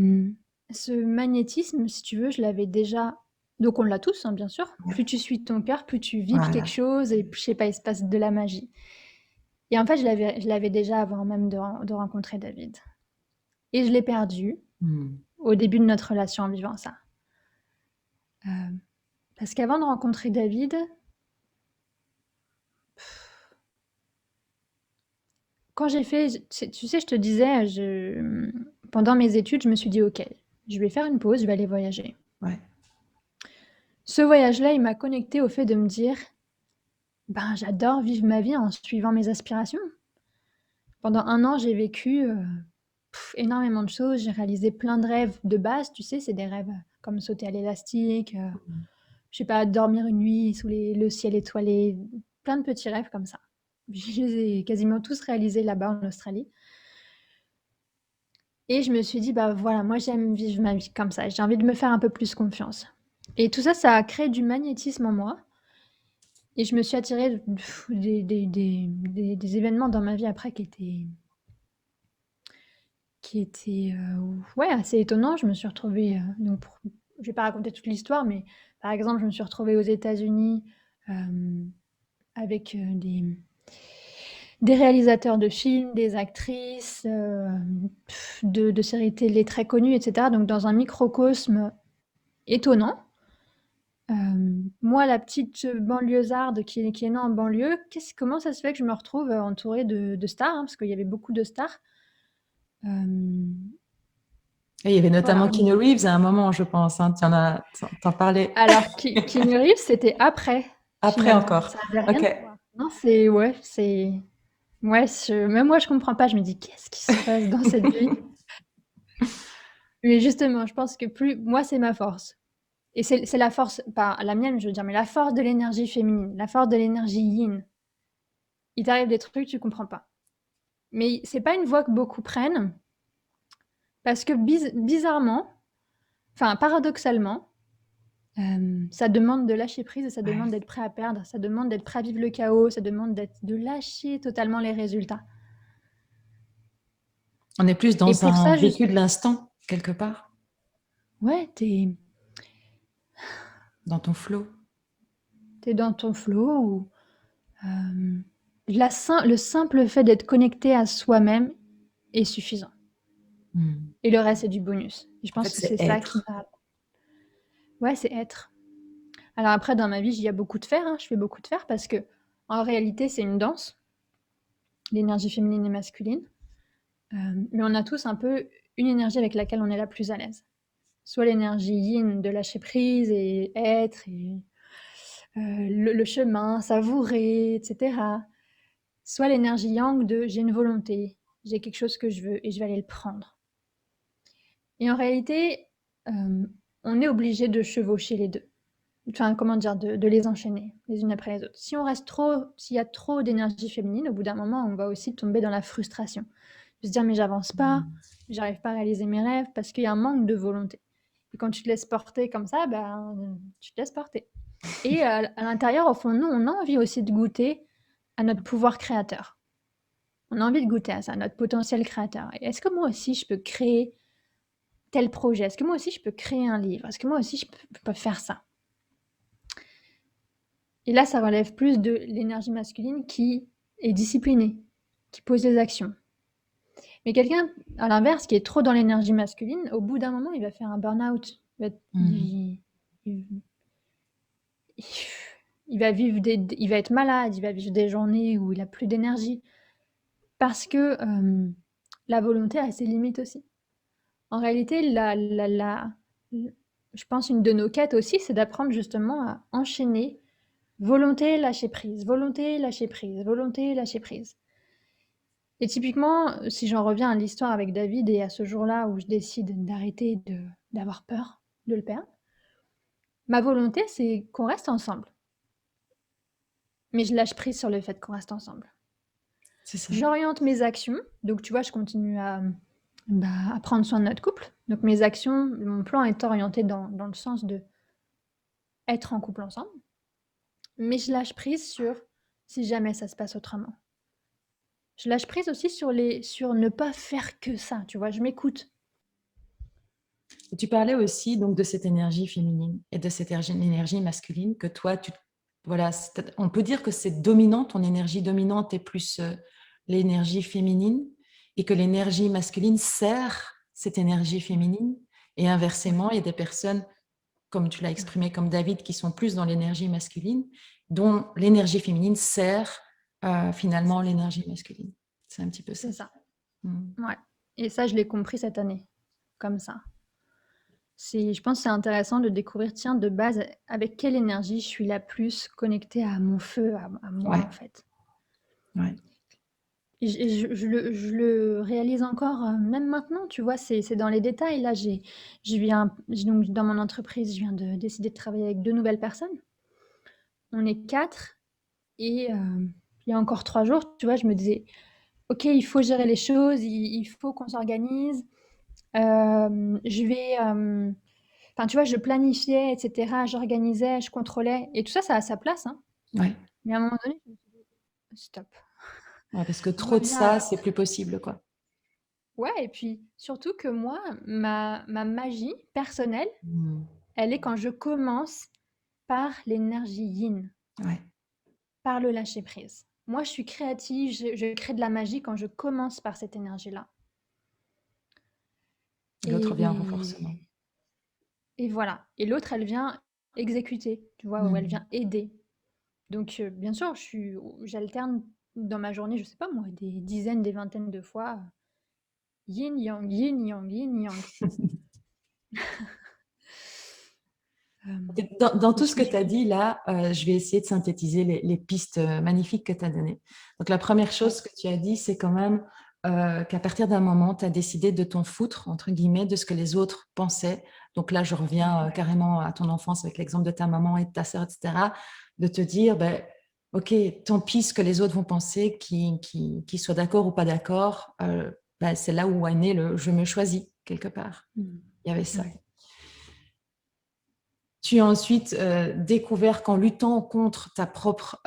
ce magnétisme, si tu veux, je l'avais déjà. Donc on l'a tous, hein, bien sûr. Plus tu suis ton cœur, plus tu vibres quelque Voilà. chose et je sais pas, il se passe de la magie. Et en fait, je l'avais déjà avant même de rencontrer David. Et je l'ai perdu Hmm. au début de notre relation en vivant ça. Euh, Parce qu'avant de rencontrer David, quand j'ai fait, tu sais, je te disais, pendant mes études, je me suis dit, ok, je vais faire une pause, je vais aller voyager. Ouais. Ce voyage-là, il m'a connecté au fait de me dire, ben, j'adore vivre ma vie en suivant mes aspirations. Pendant un an, j'ai vécu énormément de choses. J'ai réalisé plein de rêves de base. Tu sais, c'est des rêves comme sauter à l'élastique, je sais pas, dormir une nuit sous le ciel étoilé, plein de petits rêves comme ça. Je les ai quasiment tous réalisés là-bas en Australie. Et je me suis dit, bah voilà, moi j'aime vivre ma vie comme ça, j'ai envie de me faire un peu plus confiance. Et tout ça, ça a créé du magnétisme en moi. Et je me suis attirée des événements dans ma vie après qui étaient ouais, assez étonnants. Je me suis retrouvée, je vais pas raconter toute l'histoire, mais par exemple, je me suis retrouvée aux États-Unis avec des réalisateurs de films, des actrices, de séries télé très connues, etc. Donc dans un microcosme étonnant. Moi, la petite banlieusarde qui est née en banlieue, comment ça se fait que je me retrouve entourée de stars, hein, parce qu'il y avait beaucoup de stars. Et il y avait notamment Voilà. Keanu Reeves à un moment, je pense. Hein, t'en parlais Alors, Keanu Reeves, c'était après, après finalement. encore. Ça avait rien Ok. à voir. Non, même moi, je comprends pas. Je me dis, qu'est-ce qui se passe dans cette vie? Mais justement, je pense que moi, c'est ma force. Et c'est la force, pas la mienne, je veux dire, mais la force de l'énergie féminine, la force de l'énergie yin. Il t'arrive des trucs, tu comprends pas. Mais c'est pas une voie que beaucoup prennent, parce que bizarrement, enfin paradoxalement, ça demande de lâcher prise et ça demande Ouais. d'être prêt à perdre, ça demande d'être prêt à vivre le chaos, ça demande de lâcher totalement les résultats. On est plus Et dans pour un ça, vécu de l'instant, quelque part, ouais, dans ton flow. t'es dans ton flow ou euh, le simple fait d'être connecté à soi-même est suffisant. Hmm. Et le reste, c'est du bonus. Et je En fait, pense que c'est c'est ça qui être. m'a... Ouais, c'est être. Alors après, dans ma vie, il y a beaucoup de faire, hein, je fais beaucoup de faire parce que en réalité, c'est une danse, l'énergie féminine et masculine. Mais on a tous un peu une énergie avec laquelle on est la plus à l'aise. Soit l'énergie yin de lâcher prise et être, et le chemin, savourer, etc. Soit l'énergie yang de j'ai une volonté, j'ai quelque chose que je veux et je vais aller le prendre. Et en réalité, on est obligé de chevaucher les deux. Enfin, comment dire, de les enchaîner les unes après les autres. S'il y a trop d'énergie féminine, au bout d'un moment, on va aussi tomber dans la frustration. De se dire, mais j'avance pas, Hmm. j'arrive pas à réaliser mes rêves parce qu'il y a un manque de volonté. Et quand tu te laisses porter comme ça, tu te laisses porter. Et à l'intérieur, au fond, nous, on a envie aussi de goûter à notre pouvoir créateur. On a envie de goûter à ça, à notre potentiel créateur. Et est-ce que moi aussi, je peux créer tel projet? Est-ce que moi aussi, je peux créer un livre? Est-ce que moi aussi, je peux faire ça? Et là, ça relève plus de l'énergie masculine qui est disciplinée, qui pose des actions. Mais quelqu'un, à l'inverse, qui est trop dans l'énergie masculine, au bout d'un moment, il va faire un burn-out. Hmm. Il va être malade, il va vivre des journées où il a plus d'énergie. Parce que la volonté a ses limites aussi. En réalité, je pense une de nos quêtes aussi, c'est d'apprendre justement à enchaîner volonté, lâcher prise, volonté, lâcher prise, volonté, lâcher prise. Et typiquement, si j'en reviens à l'histoire avec David et à ce jour-là où je décide d'arrêter d'avoir peur de le perdre, ma volonté, c'est qu'on reste ensemble. Mais je lâche prise sur le fait qu'on reste ensemble. C'est ça. J'oriente mes actions, donc tu vois, je continue à prendre soin de notre couple. Donc mes actions, mon plan est orienté dans le sens de être en couple ensemble, mais je lâche prise sur si jamais ça se passe autrement. Je lâche prise aussi sur ne pas faire que ça, tu vois, je m'écoute. Et tu parlais aussi donc de cette énergie féminine et de cette énergie masculine que toi, voilà, on peut dire que c'est dominant, ton énergie dominante est plus l'énergie féminine et que l'énergie masculine sert cette énergie féminine. Et Ouais, inversement, il y a des personnes, comme tu l'as ouais, exprimé, comme David, qui sont plus dans l'énergie masculine, dont l'énergie féminine sert finalement l'énergie masculine. C'est un petit peu ça. c'est ça. Mm. Ouais. Et ça, je l'ai compris cette année, comme ça. Je pense que c'est intéressant de découvrir, tiens, de base, avec quelle énergie je suis la plus connectée à mon feu, à moi, Ouais, en fait. ouais. je le réalise encore, même maintenant, tu vois, c'est dans les détails. Là, donc dans mon entreprise, je viens de décider de travailler avec 2 nouvelles personnes. On est 4 et il y a encore 3 jours, tu vois, je me disais: «OK, il faut gérer les choses, il faut qu'on s'organise». Je vais, enfin, tu vois, je planifiais et cetera, j'organisais, je contrôlais et tout ça, ça a sa place, hein. Ouais. Mais à un moment donné, je me suis dit: «Stop, Ouais, parce que trop de reviens». ça, c'est plus possible, quoi. Ouais, et puis surtout que moi, ma magie personnelle, Mmh. elle est quand je commence par l'énergie yin, Ouais. par le lâcher prise. Moi, je suis créative, je crée de la magie quand je commence par cette énergie-là. L'autre vient en Et, renforcement. et voilà. Et l'autre, elle vient exécuter, tu vois, ou elle Mmh. vient aider. Donc, bien sûr, j'alterne dans ma journée, je sais pas moi, des dizaines, des vingtaines de fois, yin, yang, yin, yang. Dans Et tout ce que puis, tu as dit là, je vais essayer de synthétiser les pistes magnifiques que tu as données. Donc, la première ouais, chose que tu as dit, c'est quand même qu'à partir d'un moment, tu as décidé de t'en foutre, entre guillemets, de ce que les autres pensaient. Donc là, je reviens carrément à ton enfance avec l'exemple de ta maman et de ta sœur, etc. De te dire, ben, OK, tant pis ce que les autres vont penser, qu'ils soient d'accord ou pas d'accord. Ben, c'est là où est né le je me choisis, quelque part. Il y avait ça. ouais. Tu as ensuite découvert qu'en luttant contre ta propre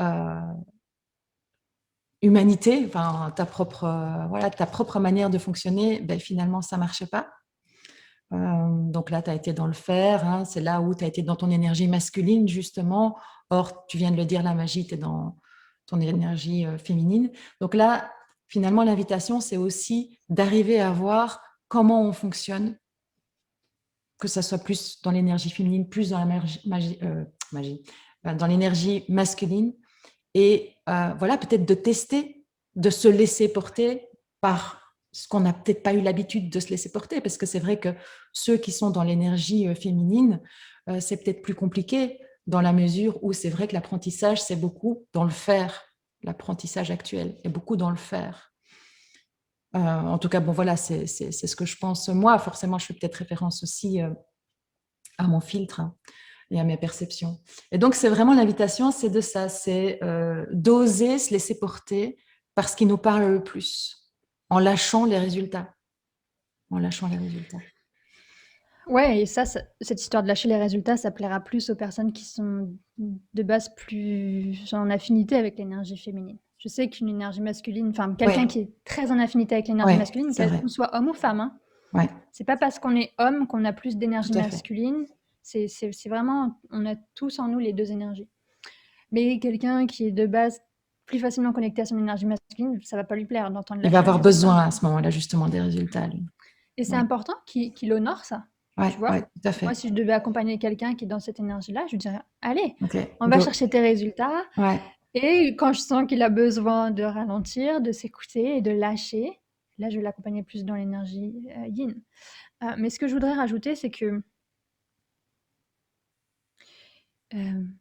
humanité, enfin ta propre manière de fonctionner, ben, finalement ça marchait pas. Donc là, tu as été dans le faire, hein, c'est là où tu as été dans ton énergie masculine justement. Or, tu viens de le dire, la magie, tu es dans ton énergie féminine. Donc là, finalement, l'invitation, c'est aussi d'arriver à voir comment on fonctionne, que ça soit plus dans l'énergie féminine, plus dans la magie, dans l'énergie masculine. Et voilà, peut-être de tester, de se laisser porter par ce qu'on n'a peut-être pas eu l'habitude de se laisser porter, parce que c'est vrai que ceux qui sont dans l'énergie féminine, c'est peut-être plus compliqué dans la mesure où c'est vrai que l'apprentissage, c'est beaucoup dans le faire. L'apprentissage actuel est beaucoup dans le faire. En tout cas, bon, voilà, c'est ce que je pense. Moi, forcément, je fais peut-être référence aussi à mon filtre, hein, et à mes perceptions. Et donc, c'est vraiment l'invitation, c'est de ça, c'est d'oser se laisser porter par ce qui nous parle le plus, en lâchant les résultats. En lâchant les résultats. Ouais, et cette histoire de lâcher les résultats, ça plaira plus aux personnes qui sont de base plus en affinité avec l'énergie féminine. Je sais qu'une énergie masculine, enfin quelqu'un Ouais, qui est très en affinité avec l'énergie ouais, masculine, c'est vrai. qu'on soit homme ou femme, hein, Ouais, c'est pas parce qu'on est homme qu'on a plus d'énergie tout à fait. masculine. C'est vraiment, on a tous en nous les deux énergies. Mais quelqu'un qui est de base plus facilement connecté à son énergie masculine, ça va pas lui plaire d'entendre Il va lâcher les avoir résultats. besoin à ce moment-là, justement, des résultats, lui. Et c'est Ouais, important qu'il honore ça, ouais, tu vois? ouais, tout à Moi, fait. si je devais accompagner quelqu'un qui est dans cette énergie-là, je lui dirais: «Allez, Ok, on va go. chercher tes résultats», Ouais, et quand je sens qu'il a besoin de ralentir, de s'écouter et de lâcher, là, je vais l'accompagner plus dans l'énergie, yin. Mais ce que je voudrais rajouter, c'est que, hem,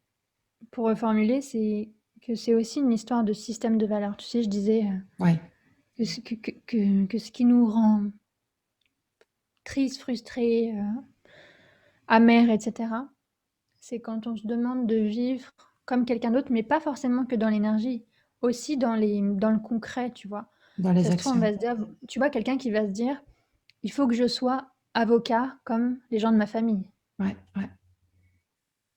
pour reformuler, c'est que c'est aussi une histoire de système de valeurs. Tu sais, je disais, ouais, que ce qui nous rend tristes, frustrés, amers et cetera, c'est quand on se demande de vivre comme quelqu'un d'autre, mais pas forcément que dans l'énergie, aussi dans le concret, tu vois? dans les Ça se trouve, on actions. va se dire, tu vois, quelqu'un qui va se dire: «Il faut que je sois avocat comme les gens de ma famille». Ouais, ouais.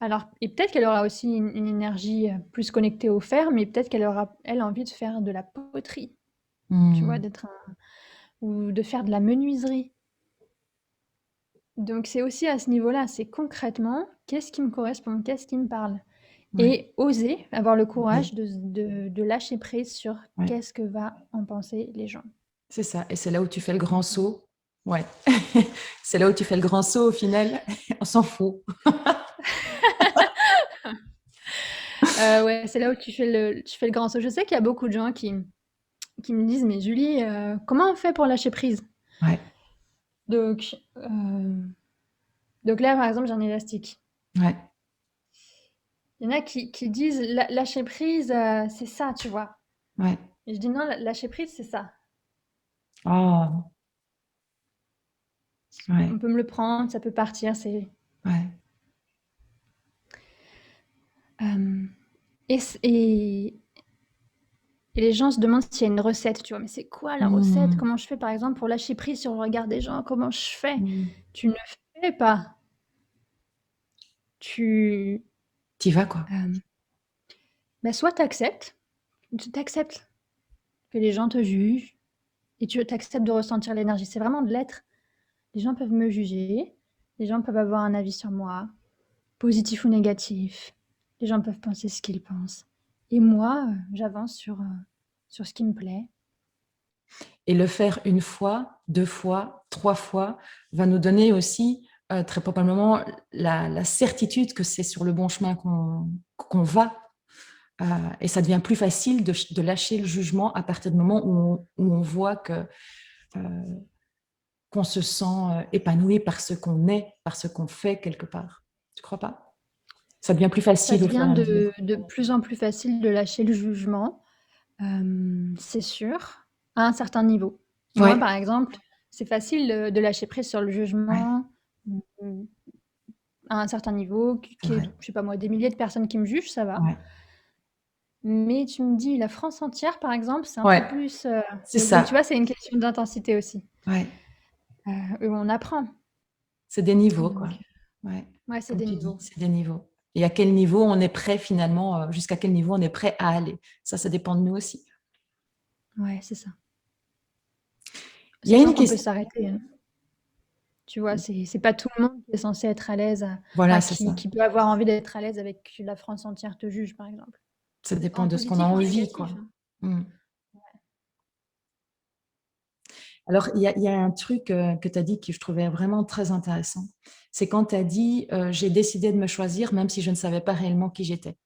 Alors, et peut-être qu'elle aura aussi une énergie, plus connectée au faire, mais peut-être qu'elle aura, elle, envie de faire de la poterie, tu vois? Hmm. D'être un Ou de faire de la menuiserie. Donc c'est aussi à ce niveau-là, c'est concrètement, qu'est-ce qui me correspond? Qu'est-ce qui me parle? Ouais, Et oser avoir le ouais, courage de lâcher prise sur ouais. qu'est-ce que va en penser les gens. C'est ça. Et c'est là où tu fais le grand saut. Ouais. C'est là où tu fais le grand saut au final. On s'en fout. Ouais, c'est là où tu fais le grand saut. Je sais qu'il y a beaucoup de gens qui me disent: «Mais Julie, comment on fait pour lâcher prise?» Ouais, Donc, donc là, par exemple, j'ai un élastique. ouais, Il y en a qui disent: «Lâcher prise, c'est ça», tu vois? ouais. Et je dis: «Non, lâcher prise, c'est ça. Oh, ouais, On peut me le prendre, ça peut partir, c'est». ouais. Hem et c et les gens se demandent s'il y a une recette, tu vois? «Mais c'est quoi la recette? Mmh. Comment je fais, par exemple, pour lâcher prise sur le regard des gens? Comment je fais?» Mmh. Tu ne fais pas. Tu, Tu vas, quoi. hem, bah, soit tu acceptes que les gens te jugent et tu acceptes de ressentir l'énergie. C'est vraiment de l'être. Les gens peuvent me juger, les gens peuvent avoir un avis sur moi, positif ou négatif. Les gens peuvent penser ce qu'ils pensent et moi, j'avance sur ce qui me plaît. Et le faire une fois, 2 fois, 3 fois va nous donner aussi, très probablement la certitude que c'est sur le bon chemin qu'on va, et ça devient plus facile de lâcher le jugement à partir du moment où on voit que, heu, qu'on se sent, épanoui par ce qu'on est, par ce qu'on fait quelque part. Tu crois pas? Ça devient plus Ça facile au fur devient et à mesure. de plus en plus facile de lâcher le jugement, c'est sûr, à un certain niveau. Tu vois, Ouais, par exemple, c'est facile, de lâcher prise sur le ouais, jugement, mmh, à un certain niveau, c'est qu'il y ait, vrai. je sais pas moi, des milliers de personnes qui me jugent, ça va. Ouais, Mais tu me dis la France entière, par exemple, c'est un peu ouais, plus, c'est donc tu ça. vois, c'est une question d'intensité aussi, Ouais, où on apprend. c'est des niveaux, Donc quoi. Ouais, ouais, c'est comme des tu dis, niveaux. c'est des niveaux. Et à quel niveau on est prêt finalement, jusqu'à quel niveau on est prêt à aller. Ça dépend de nous aussi. Ouais, c'est ça. Il y a Sachant une qu'on peut question. s'arrêter, hein. Tu vois, c'est pas tout le monde qui est censé être à l'aise, Voilà, enfin c'est ça. qui peut avoir envie d'être à l'aise avec que la France entière te juge, par exemple. Ça dépend En de ce qu'on a positif ou en envie, négatif, quoi. hein. Mmh. Alors, il y a un truc, que tu as dit que je trouvais vraiment très intéressant. C'est quand tu as dit, «J'ai décidé de me choisir même si je ne savais pas réellement qui j'étais».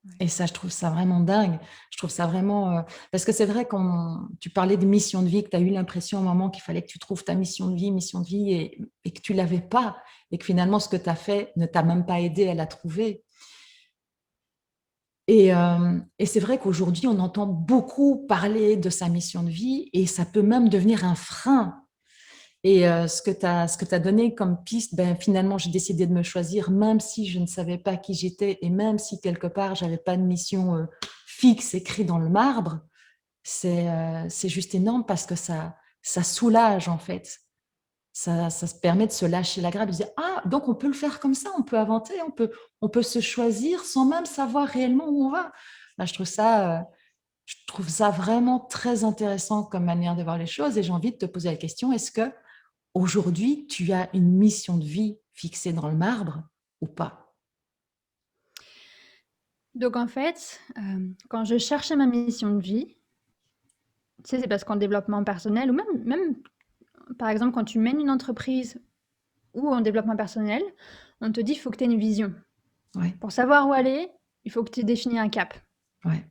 Ouais. Et ça, je trouve ça vraiment dingue. Je trouve ça vraiment, parce que c'est vrai quand tu parlais de mission de vie, que tu as eu l'impression à un moment qu'il fallait que tu trouves ta mission de vie et que tu l'avais pas et que finalement ce que tu as fait ne t'a même pas aidé à la trouver. Et c'est vrai qu'aujourd'hui, on entend beaucoup parler de sa mission de vie et ça peut même devenir un frein. Et ce que tu as donné comme piste, ben, finalement, j'ai décidé de me choisir, même si je ne savais pas qui j'étais et même si quelque part, j'avais pas de mission fixe écrite dans le marbre, c'est juste énorme parce que ça soulage, en fait. Ça se permet de se lâcher la grappe, de dire, ah, donc on peut le faire comme ça, on peut inventer, on peut se choisir sans même savoir réellement où on va. Ben, je trouve ça vraiment très intéressant comme manière de voir les choses et j'ai envie de te poser la question, est-ce que aujourd'hui, tu as une mission de vie fixée dans le marbre ou pas? Donc en fait, quand je cherchais ma mission de vie, tu sais, c'est parce qu'en développement personnel ou même, par exemple, quand tu mènes une entreprise ou en développement personnel, on te dit: «Il faut que tu aies une vision». Ouais, Pour savoir où aller, il faut que tu aies défini un cap. ouais.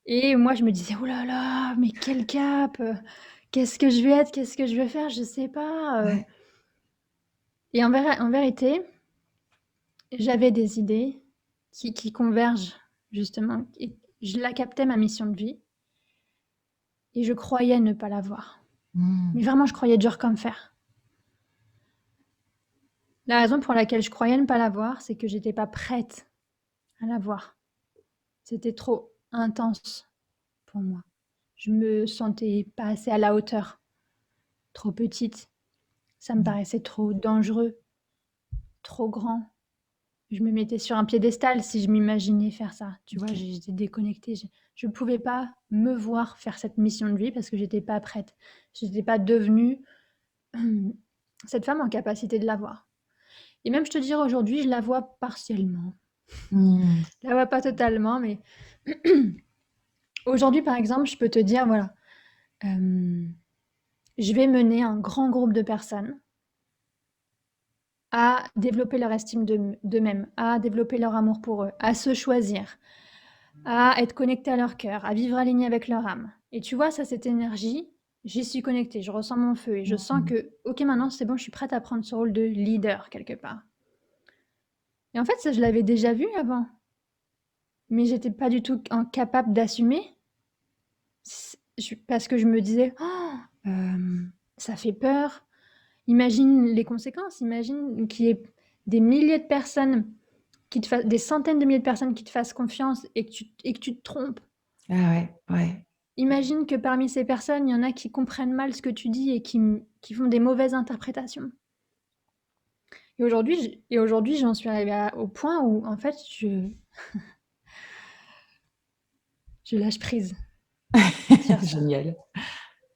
Et moi, je me disais: «Oh là là, mais quel cap, qu'est-ce que je vais être? Qu'est-ce que je vais faire? Je sais pas». Ouais. Et en vérité, j'avais des idées qui convergent justement et je la captais ma mission de vie et je croyais ne pas l'avoir. Mmh. Mais vraiment, je croyais dur comme fer. La raison pour laquelle je croyais ne pas l'avoir, c'est que j'étais pas prête à l'avoir. C'était trop intense pour moi. Je me sentais pas assez à la hauteur, trop petite. Ça me Mmh. paraissait trop dangereux, trop grand. Je me mettais sur un piédestal si je m'imaginais faire ça. Tu vois, OK. j'étais déconnectée. Je ne pouvais pas me voir faire cette mission de vie parce que j'étais pas prête. Je n'étais pas devenue cette femme en capacité de l'avoir. Et même, je te dirais, aujourd'hui, je la vois partiellement. Mmh. Je la vois pas totalement, mais aujourd'hui, par exemple, je peux te dire, voilà, je vais mener un grand groupe de personnes à développer leur estime d'eux-mêmes, à développer leur amour pour eux, à se choisir, à être connectés à leur cœur, à vivre aligné avec leur âme. Et tu vois, ça, cette énergie, j'y suis connectée, je ressens mon feu et je sens Mmh. que, ok, maintenant c'est bon, je suis prête à prendre ce rôle de leader quelque part. Et en fait, ça, je l'avais déjà vu avant. mais j'étais pas du tout capable d'assumer parce que je me disais, oh, ça fait peur. Imagine les conséquences, imagine qu'il y ait des milliers de personnes des centaines de milliers de personnes qui te fassent confiance et que tu te trompes. Ah ouais, ouais. Imagine que parmi ces personnes, il y en a qui comprennent mal ce que tu dis et qui font des mauvaises interprétations. Et aujourd'hui, j'en suis arrivée au point où, en fait, je lâche prise sur ça. Génial.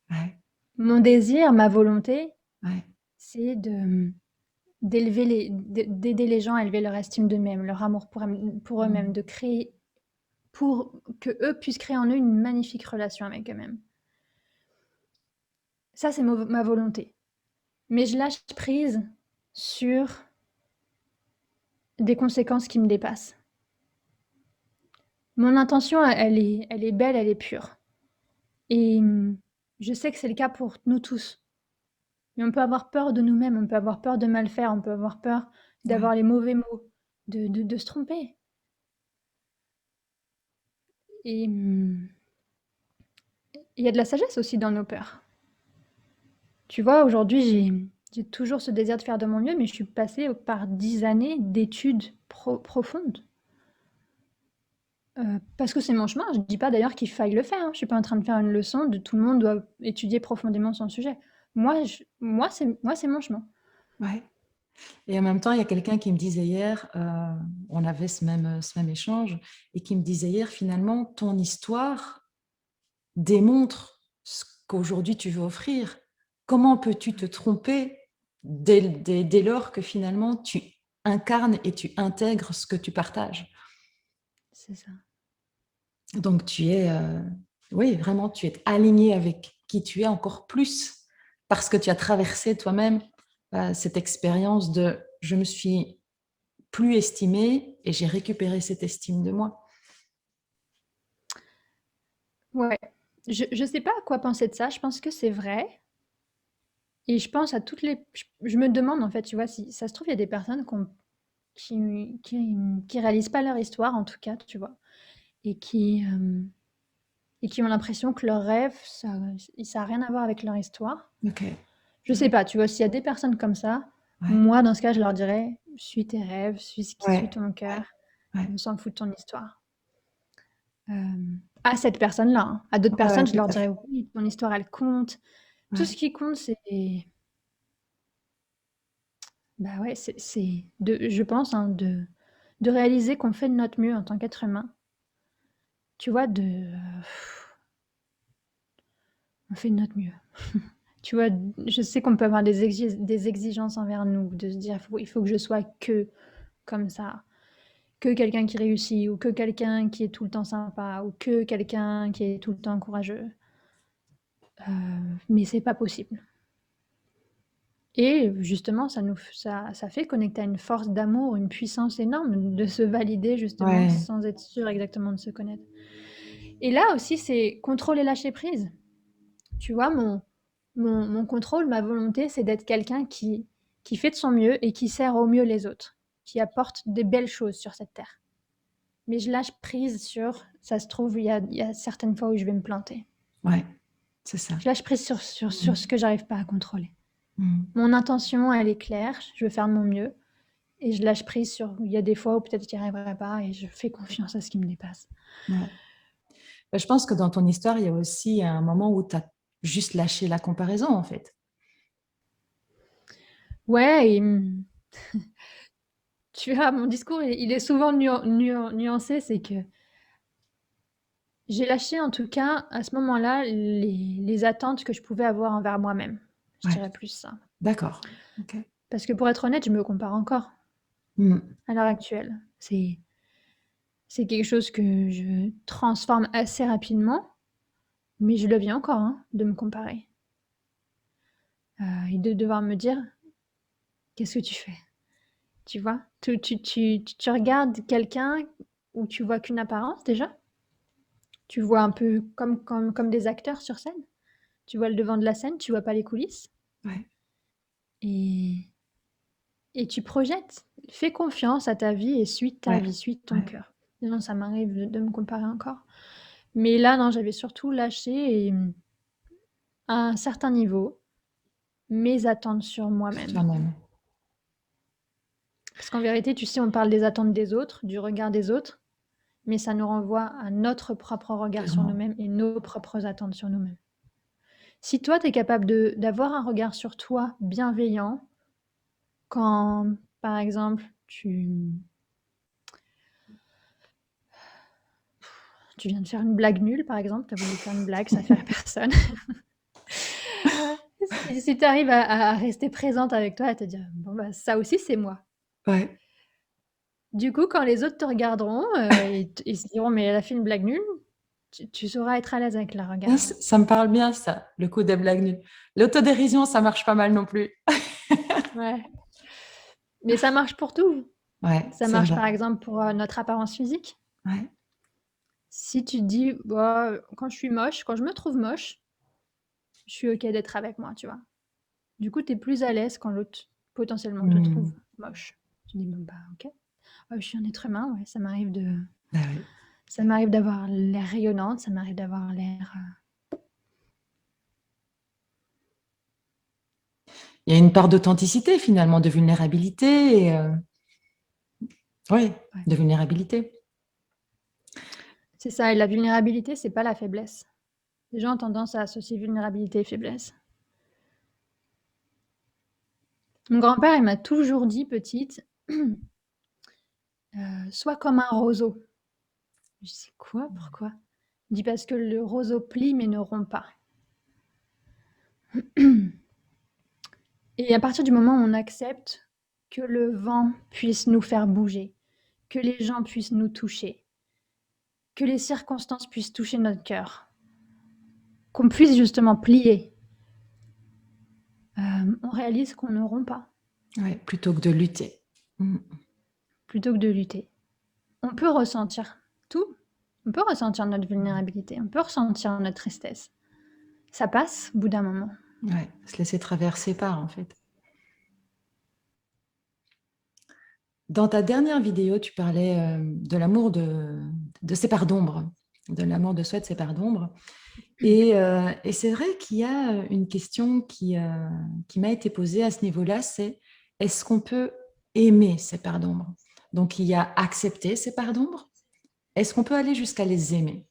Ouais, Mon désir, ma volonté, ouais. c'est d'aider les gens à élever leur estime d'eux-mêmes, leur amour pour eux-mêmes, de créer, pour que eux puissent créer en eux une magnifique relation avec eux-mêmes. Ça, c'est ma volonté. Mais je lâche prise sur des conséquences qui me dépassent. Mon intention, elle est belle, elle est pure. Et je sais que c'est le cas pour nous tous. Mais on peut avoir peur de nous-mêmes, on peut avoir peur de mal faire, on peut avoir peur Ouais. d'avoir les mauvais mots, de se tromper. Et il y a de la sagesse aussi dans nos peurs. Tu vois, aujourd'hui, j'ai toujours ce désir de faire de mon mieux, mais je suis passée par 10 années d'études profondes. Parce que c'est mon chemin. Je dis pas d'ailleurs qu'il faille le faire, hein. Je suis pas en train de faire une leçon de tout le monde doit étudier profondément son sujet. Moi, c'est mon chemin. Ouais. Et en même temps, il y a quelqu'un qui me disait hier, on avait ce même échange, et qui me disait hier, finalement, ton histoire démontre ce qu'aujourd'hui tu veux offrir. Comment peux-tu te tromper dès lors que finalement tu incarnes et tu intègres ce que tu partages? C'est ça. Donc tu es, oui, vraiment, tu es aligné avec qui tu es encore plus parce que tu as traversé toi-même cette expérience de je me suis plus estimée et j'ai récupéré cette estime de moi. Ouais. Je sais pas à quoi penser de ça. Je pense que c'est vrai. Et je pense à toutes les. Je me demande en fait, tu vois, si ça se trouve, il y a des personnes qui réalisent pas leur histoire, en tout cas, tu vois, et qui ont l'impression que leur rêve, ça a rien à voir avec leur histoire. Ok. Je sais pas, tu vois, s'il y a des personnes comme ça, Ouais. moi, dans ce cas, je leur dirais, suis tes rêves, suis ce qui suit Ouais. ton cœur, Ouais. on s'en fout de ton histoire. À cette personne-là, hein. À d'autres Ouais, personnes, je tout leur à fait. dirais, oui, ton histoire, elle compte. Tout Ouais. ce qui compte, c'est, bah ouais, je pense, hein, de réaliser qu'on fait de notre mieux en tant qu'être humain. Tu vois, on fait de notre mieux. Tu vois, je sais qu'on peut avoir des exigences envers nous, de se dire, il faut que je sois que comme ça, que quelqu'un qui réussit, ou que quelqu'un qui est tout le temps sympa, ou que quelqu'un qui est tout le temps courageux. Mais c'est pas possible. Et justement, ça fait connecter à une force d'amour, une puissance énorme de se valider justement Ouais. sans être sûr exactement de se connaître. Et là aussi, c'est contrôle et lâcher prise. Tu vois, mon contrôle, ma volonté, c'est d'être quelqu'un qui fait de son mieux et qui sert au mieux les autres, qui apporte des belles choses sur cette terre. Mais je lâche prise sur, ça se trouve, il y a certaines fois où je vais me planter. Ouais. C'est ça. Je lâche prise sur ce que j'arrive pas à contrôler. Mm. Mon intention, elle est claire, je veux faire de mon mieux. Et je lâche prise sur, il y a des fois où peut-être j'y arriverai pas et je fais confiance à ce qui me dépasse. Ouais. Je pense que dans ton histoire, il y a aussi un moment où tu as juste lâché la comparaison, en fait. Ouais, et tu vois, mon discours, il est souvent nuancé, c'est que j'ai lâché en tout cas à ce moment-là les attentes que je pouvais avoir envers moi-même. Je Ouais. dirais plus ça. D'accord. Ok. Parce que pour être honnête, je me compare encore Mm. à l'heure actuelle. C'est quelque chose que je transforme assez rapidement, mais je le vis encore, hein, de me comparer. Et de devoir me dire, qu'est-ce que tu fais? Tu vois? Tu regardes quelqu'un où tu vois qu'une apparence déjà. Tu vois un peu comme des acteurs sur scène. Tu vois le devant de la scène, tu vois pas les coulisses. Ouais. Et, et tu projettes. Fais confiance à ta vie et suis ta Ouais. vie, suis ton Ouais. cœur. Non, ça m'arrive de me comparer encore. Mais là, non, j'avais surtout lâché et à un certain niveau, mes attentes sur Sur moi-même. toi-même. Parce qu'en vérité, tu sais, on parle des attentes des autres, du regard des autres, mais ça nous renvoie à notre propre regard sur Clairement. nous-mêmes et nos propres attentes sur nous-mêmes. Si toi, tu es capable d'avoir un regard sur toi bienveillant, quand, par exemple, tu viens de faire une blague nulle, par exemple, tu as voulu faire une blague, ça fait à personne. Si tu arrives à rester présente avec toi, à te dire, bon, bah, ça aussi, c'est moi. Ouais. Du coup, quand les autres te regarderont, ils se diront, mais elle a fait une blague nulle, tu sauras être à l'aise avec le Ah, regard. ça me parle bien, ça, le coup des blagues nulles. L'autodérision, ça marche pas mal non plus. Ouais. Mais ça marche pour tout. Ouais, Ça c'est marche, vrai. par exemple, pour notre apparence physique. Ouais. Si tu te dis, bah, quand je suis moche, quand je me trouve moche, je suis OK d'être avec moi, tu vois. Du coup, tu es plus à l'aise quand l'autre potentiellement te trouve Hmm. moche. Tu dis, bon, bah, OK. Je suis un être humain, ouais, Ah oui. ça m'arrive d'avoir l'air rayonnante, ça m'arrive d'avoir l'air. Il y a une part d'authenticité, finalement, de vulnérabilité. Oui, Ouais. de vulnérabilité. C'est ça, et la vulnérabilité, c'est pas la faiblesse. Les gens ont tendance à associer vulnérabilité et faiblesse. Mon grand-père, il m'a toujours dit, petite, sois comme un roseau. Je dis, c'est quoi? Pourquoi? Il dit, parce que le roseau plie mais ne rompt pas. Et à partir du moment où on accepte que le vent puisse nous faire bouger, que les gens puissent nous toucher, que les circonstances puissent toucher notre cœur, qu'on puisse justement plier, on réalise qu'on ne rompt pas. Ouais, plutôt que de lutter. Hmm. Plutôt que de lutter. On peut ressentir tout. On peut ressentir notre vulnérabilité, on peut ressentir notre tristesse. Ça passe au bout d'un moment. Ouais, se laisser traverser par, en fait. Dans ta dernière vidéo, tu parlais de l'amour de ses parts d'ombre, de l'amour de soi de ses parts d'ombre. Et c'est vrai qu'il y a une question qui m'a été posée à ce niveau-là, c'est est-ce qu'on peut aimer ses parts d'ombre? Donc, il y a accepter ses parts d'ombre. Est-ce qu'on peut aller jusqu'à les aimer?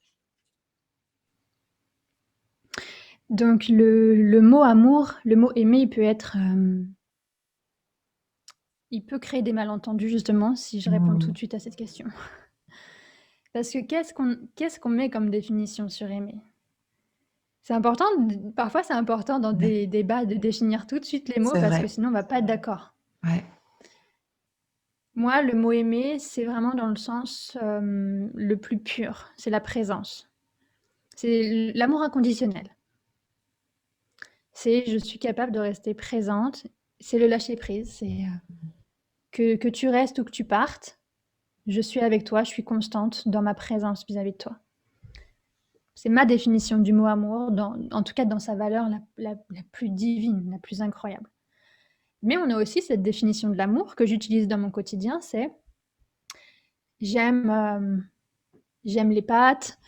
Donc le mot amour, le mot aimer, il peut créer des malentendus justement si je réponds tout de suite à cette question. Parce que qu'est-ce qu'on met comme définition sur aimer? C'est important, parfois c'est important dans des débats de définir tout de suite les mots C'est parce que vrai. sinon on va pas être d'accord. Ouais. Moi, le mot aimer, c'est vraiment dans le sens le plus pur, c'est la présence. C'est l'amour inconditionnel. C'est je suis capable de rester présente, c'est le lâcher prise, c'est que tu restes ou que tu partes, je suis avec toi, je suis constante dans ma présence vis-à-vis de toi. C'est ma définition du mot amour, en tout cas dans sa valeur la plus divine, la plus incroyable. Mais on a aussi cette définition de l'amour que j'utilise dans mon quotidien, c'est j'aime j'aime les pâtes,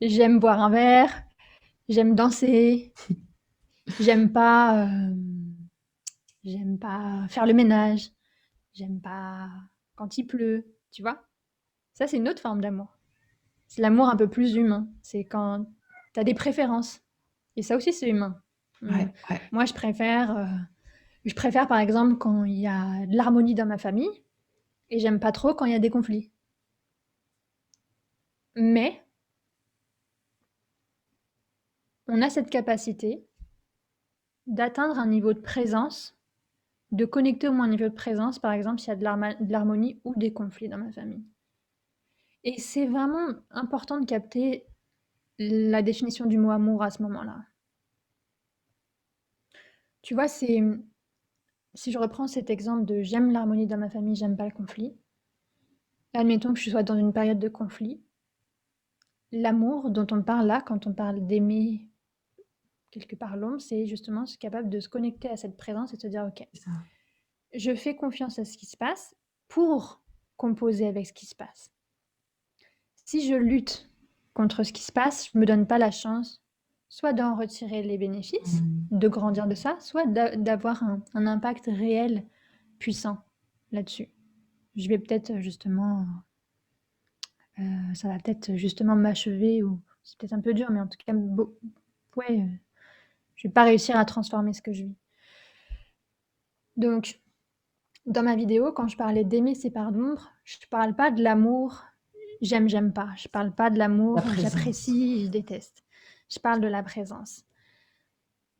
j'aime boire un verre, j'aime danser, j'aime pas, j'aime pas faire le ménage, j'aime pas quand il pleut, tu vois? Ça, c'est une autre forme d'amour. C'est l'amour un peu plus humain. C'est quand tu as des préférences. Et ça aussi, c'est humain. Ouais, ouais. Moi, je préfère par exemple quand il y a de l'harmonie dans ma famille et j'aime pas trop quand il y a des conflits. Mais on a cette capacité d'atteindre un niveau de présence, de connecter au moins un niveau de présence, par exemple, s'il y a de l'harmonie ou des conflits dans ma famille. Et c'est vraiment important de capter la définition du mot amour à ce moment-là. Tu vois, si je reprends cet exemple de j'aime l'harmonie dans ma famille, j'aime pas le conflit. Admettons que je sois dans une période de conflit. L'amour dont on parle là, quand on parle d'aimer quelque part l'homme, c'est justement être capable de se connecter à cette présence et de se dire ok, C'est ça. je fais confiance à ce qui se passe pour composer avec ce qui se passe. si je lutte contre ce qui se passe, je me donne pas la chance soit d'en retirer les bénéfices, de grandir de ça, soit d'avoir un impact réel puissant là-dessus. Je vais peut-être justement, ça va peut-être justement m'achever, ou c'est peut-être un peu dur, mais en tout cas, ouais, je vais pas réussir à transformer ce que je vis. Donc, dans ma vidéo, quand je parlais d'aimer ses parts d'ombre, je parle pas de l'amour j'aime pas. Je parle pas de La l'amour présence. j'apprécie, je déteste. Je parle de la présence.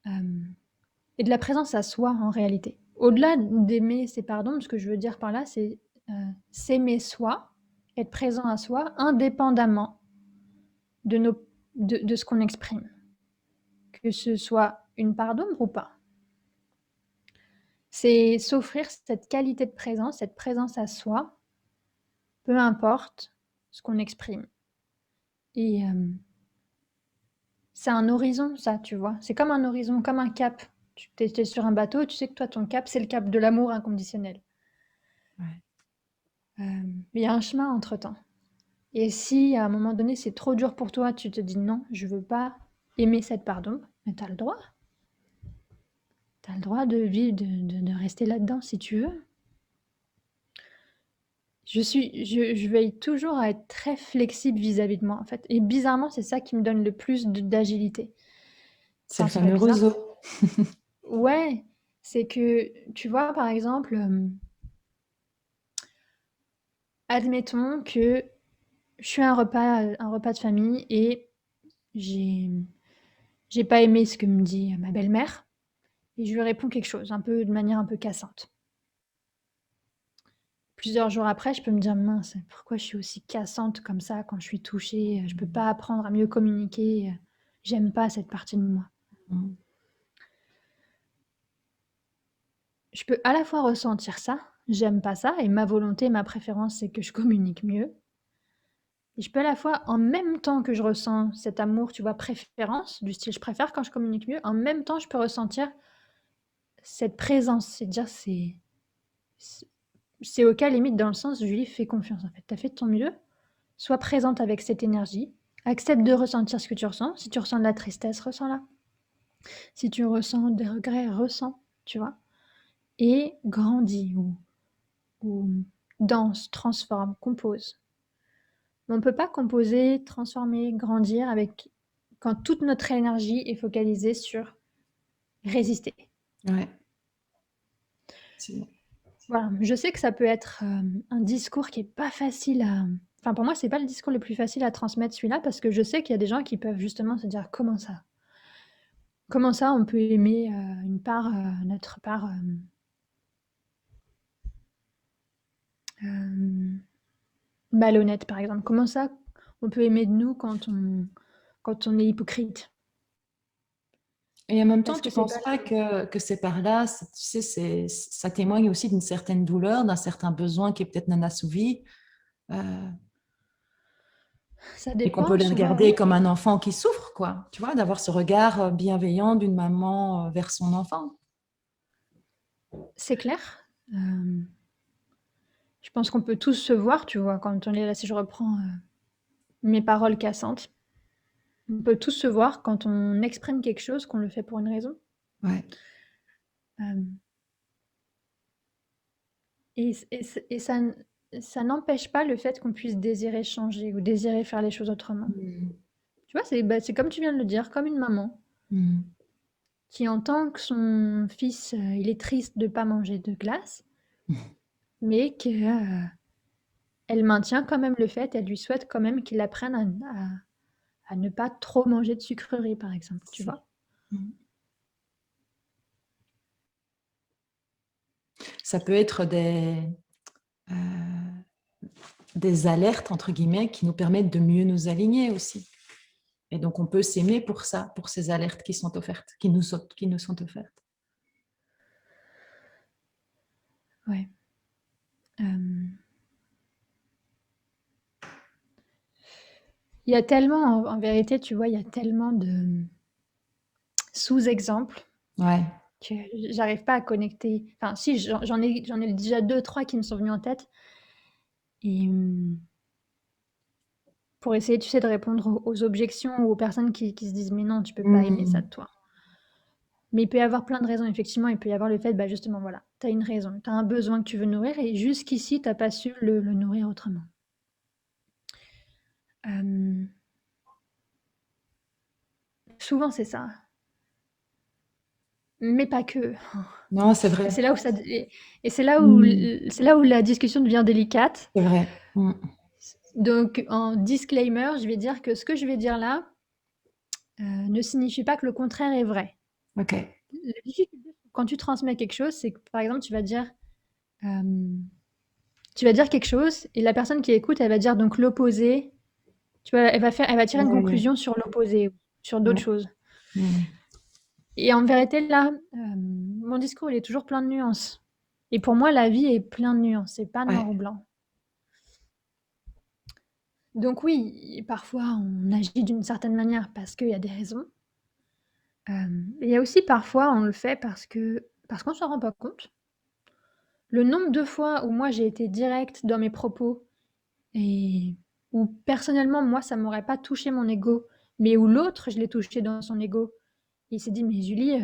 Et de la présence à soi en réalité. Au-delà d'aimer ses parts d'ombre, ce que je veux dire par là, c'est s'aimer soi, être présent à soi, indépendamment de ce qu'on exprime. Que ce soit une part d'ombre ou pas. C'est s'offrir cette qualité de présence, cette présence à soi, peu importe ce qu'on exprime. Et c'est un horizon, ça, tu vois. C'est comme un horizon, comme un cap. Tu es sur un bateau, tu sais que toi, ton cap, c'est le cap de l'amour inconditionnel. Ouais. Mais il y a un chemin entre-temps. Et si, à un moment donné, c'est trop dur pour toi, tu te dis: «Non, je veux pas aimer cette part d'ombre», mais tu as le droit. Tu as le droit de vivre, de rester là-dedans si tu veux. Je veille toujours à être très flexible vis-à-vis de moi, en fait, et bizarrement, c'est ça qui me donne le plus d'agilité. C'est le Enfin, c'est pas fameux bizarre. roseau. Ouais, c'est que, tu vois, par exemple, admettons que je suis à un repas de famille et j'ai pas aimé ce que me dit ma belle-mère et je lui réponds quelque chose, un peu de manière un peu cassante. Plusieurs jours après, je peux me dire: «Mince, pourquoi je suis aussi cassante comme ça quand je suis touchée? Je peux pas apprendre à mieux communiquer, j'aime pas cette partie de moi». Mm. Je peux à la fois ressentir ça, j'aime pas ça et ma volonté, ma préférence, c'est que je communique mieux. Et je peux à la fois, en même temps que je ressens cet amour, tu vois, préférence, du style je préfère quand je communique mieux, en même temps, je peux ressentir cette présence. C'est dire, c'est OK, limite, dans le sens, Julie, fais confiance, en fait. Tu as fait de ton mieux, sois présente avec cette énergie, accepte de ressentir ce que tu ressens. Si tu ressens de la tristesse, ressens-la. Si tu ressens des regrets, ressens, tu vois. Et grandis ou danse, transforme, compose. On ne peut pas composer, transformer, grandir avec quand toute notre énergie est focalisée sur résister. Ouais. Voilà, je sais que ça peut être un discours qui est pas facile à. Enfin, pour moi, c'est pas le discours le plus facile à transmettre celui-là parce que je sais qu'il y a des gens qui peuvent justement se dire comment ça? Comment ça on peut aimer une part, notre part malhonnête, par exemple? Comment ça on peut aimer de nous quand on est hypocrite? Et en même temps, Parce tu que ne c'est pas penses pas que c'est par là, tu sais, ça témoigne aussi d'une certaine douleur, d'un certain besoin qui est peut-être non assouvi, euh, ça et qu'on peut dépend les souvent, regarder oui. comme un enfant qui souffre, quoi. Tu vois, d'avoir ce regard bienveillant d'une maman vers son enfant. C'est clair. Je pense qu'on peut tous se voir, tu vois, quand on est là, si je reprends mes paroles cassantes, on peut tous se voir quand on exprime quelque chose, qu'on le fait pour une raison. Ouais. Euh, et ça n'empêche pas le fait qu'on puisse désirer changer ou désirer faire les choses autrement. Mm. Tu vois, c'est comme tu viens de le dire, comme une maman Mm. qui entend que son fils, il est triste de ne pas manger de glace, mais qu'elle maintient quand même le fait, elle lui souhaite quand même qu'il apprenne à ne pas trop manger de sucreries, par exemple, tu vois. Mm. Ça peut être euh, des alertes, entre guillemets, qui nous permettent de mieux nous aligner aussi. Et donc, on peut s'aimer pour ça, pour ces alertes qui sont offertes, qui nous sont offertes. Ouais. Il y a tellement, en vérité, tu vois, il y a tellement de sous-exemples Ouais. que j'arrive pas à connecter. Enfin, si, j'en ai déjà deux, trois qui me sont venus en tête. Et pour essayer, tu sais, de répondre aux objections ou aux personnes qui se disent: «Mais non, tu peux pas aimer ça Mmh. de toi». Mais il peut y avoir plein de raisons, effectivement. Il peut y avoir le fait, bah, justement, voilà, tu as une raison, tu as un besoin que tu veux nourrir et jusqu'ici, tu as pas su le nourrir autrement. Hem, Souvent, c'est ça, mais pas que. Non, c'est Et vrai. c'est là où ça et Mmh. c'est là où la discussion devient délicate. C'est vrai. Mmh. Donc en disclaimer, je vais dire que ce que je vais dire là, ne signifie pas que le contraire est vrai. OK. La difficulté quand tu transmets quelque chose, c'est que, par exemple, hem, tu vas dire quelque chose et la personne qui écoute, elle va dire donc l'opposé. Tu vois? Elle va tirer une Ouais, conclusion sur l'opposé, sur d'autres ouais. choses Mmh. et en vérité, là, mon discours, il est toujours plein de nuances et pour moi, la vie est plein de nuances, c'est pas Ouais. noir ou blanc. Donc oui, parfois, on agit d'une certaine manière parce qu'il y a des raisons. Il y a aussi parfois, on le fait parce qu'on s'en rend pas compte. Le nombre de fois où moi, j'ai été directe dans mes propos et où personnellement, moi, ça m'aurait pas touché mon ego, mais où l'autre, je l'ai touché dans son ego. Il s'est dit: «Mais Julie,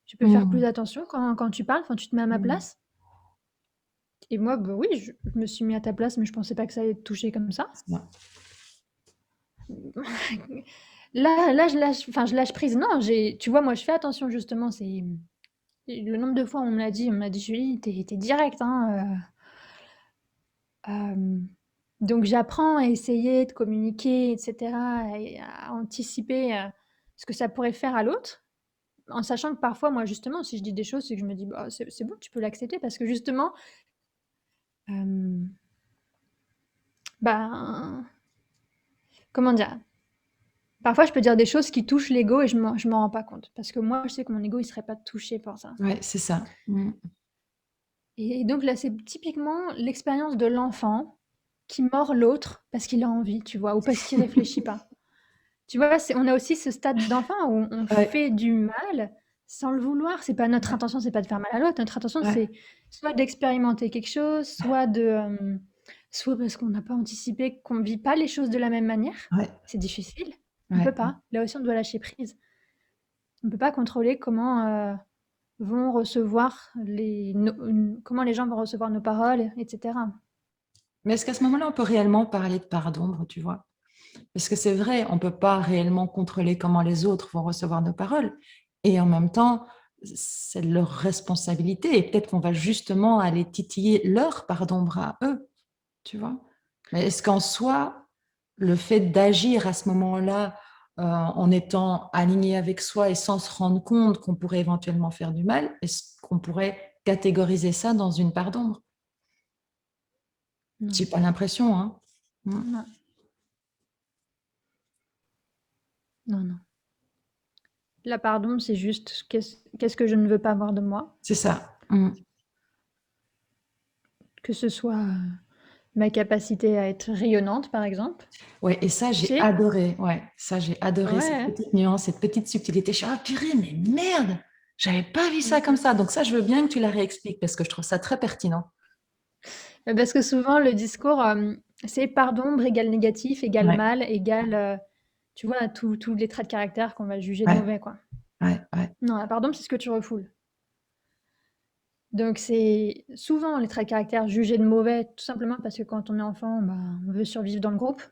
tu peux faire plus Mmh. attention quand tu parles, quand tu te mets à ma Mmh. place?» Et moi, bah, oui, je me suis mis à ta place, mais je pensais pas que ça allait te toucher comme ça. C'est ça. Là, je lâche prise. Non, tu vois, moi, je fais attention justement, c'est le nombre de fois où on me l'a dit: «Julie, tu es directe, hein, donc j'apprends à essayer de communiquer et cetera et à anticiper, ce que ça pourrait faire à l'autre, en sachant que parfois, moi, justement, si je dis des choses, c'est que je me dis: «Bah, c'est bon, tu peux l'accepter» parce que justement, hem, ben, comment dire? Parfois, je peux dire des choses qui touchent l'ego et je m'en rends pas compte parce que moi, je sais que mon ego, il serait pas touché par ça. Ouais, c'est ça. Mmh. Et donc là, c'est typiquement l'expérience de l'enfant qui mord l'autre parce qu'il a envie, tu vois? Ou parce qu'il réfléchit pas. Tu vois? On a aussi ce stade d'enfant où on Ouais, fait du mal sans le vouloir. C'est pas notre ouais, intention, c'est pas de faire mal à l'autre. Notre intention, ouais, c'est soit d'expérimenter quelque chose, soit parce qu'on n'a pas anticipé qu'on vit pas les choses de la même manière. ouais, C'est difficile, on ouais. peut pas. Là aussi, on doit lâcher prise. On peut pas contrôler vont recevoir comment les gens vont recevoir nos paroles et cetera. Mais est-ce qu'à ce moment-là, on peut réellement parler de part d'ombre, tu vois? Parce que c'est vrai, on peut pas réellement contrôler comment les autres vont recevoir nos paroles et en même temps, c'est leur responsabilité et peut-être qu'on va justement aller titiller leur part d'ombre à eux, tu vois? Mais est-ce qu'en soi, le fait d'agir à ce moment-là, en étant aligné avec soi et sans se rendre compte qu'on pourrait éventuellement faire du mal, est-ce qu'on pourrait catégoriser ça dans une part d'ombre? Non, J'ai pas l'impression, hein. Mmh, non, non, non. La pardon, c'est juste qu'est-ce que je ne veux pas voir de moi, c'est ça. Mmh. que ce soit, ma capacité à être rayonnante, par exemple. Ouais et ça, Tu j'ai sais? adoré, ouais, ça, j'ai adoré cette Ouais, petite nuance, cette petite subtilité. Je suis: «Ah purée, mais merde! J'avais pas vu ça mmh. comme ça». Donc ça, je veux bien que tu la réexpliques parce que je trouve ça très pertinent. Parce que souvent le discours, c'est part d'ombre égale négatif, égale Ouais, mal, égale, tu vois, tous les traits de caractère qu'on va juger de ouais, mauvais, quoi. ouais, ouais. Non, la part d'ombre, c'est ce que tu refoules. Donc c'est souvent les traits de caractère jugés de mauvais, tout simplement parce que quand on est enfant, bah, on veut survivre dans le groupe,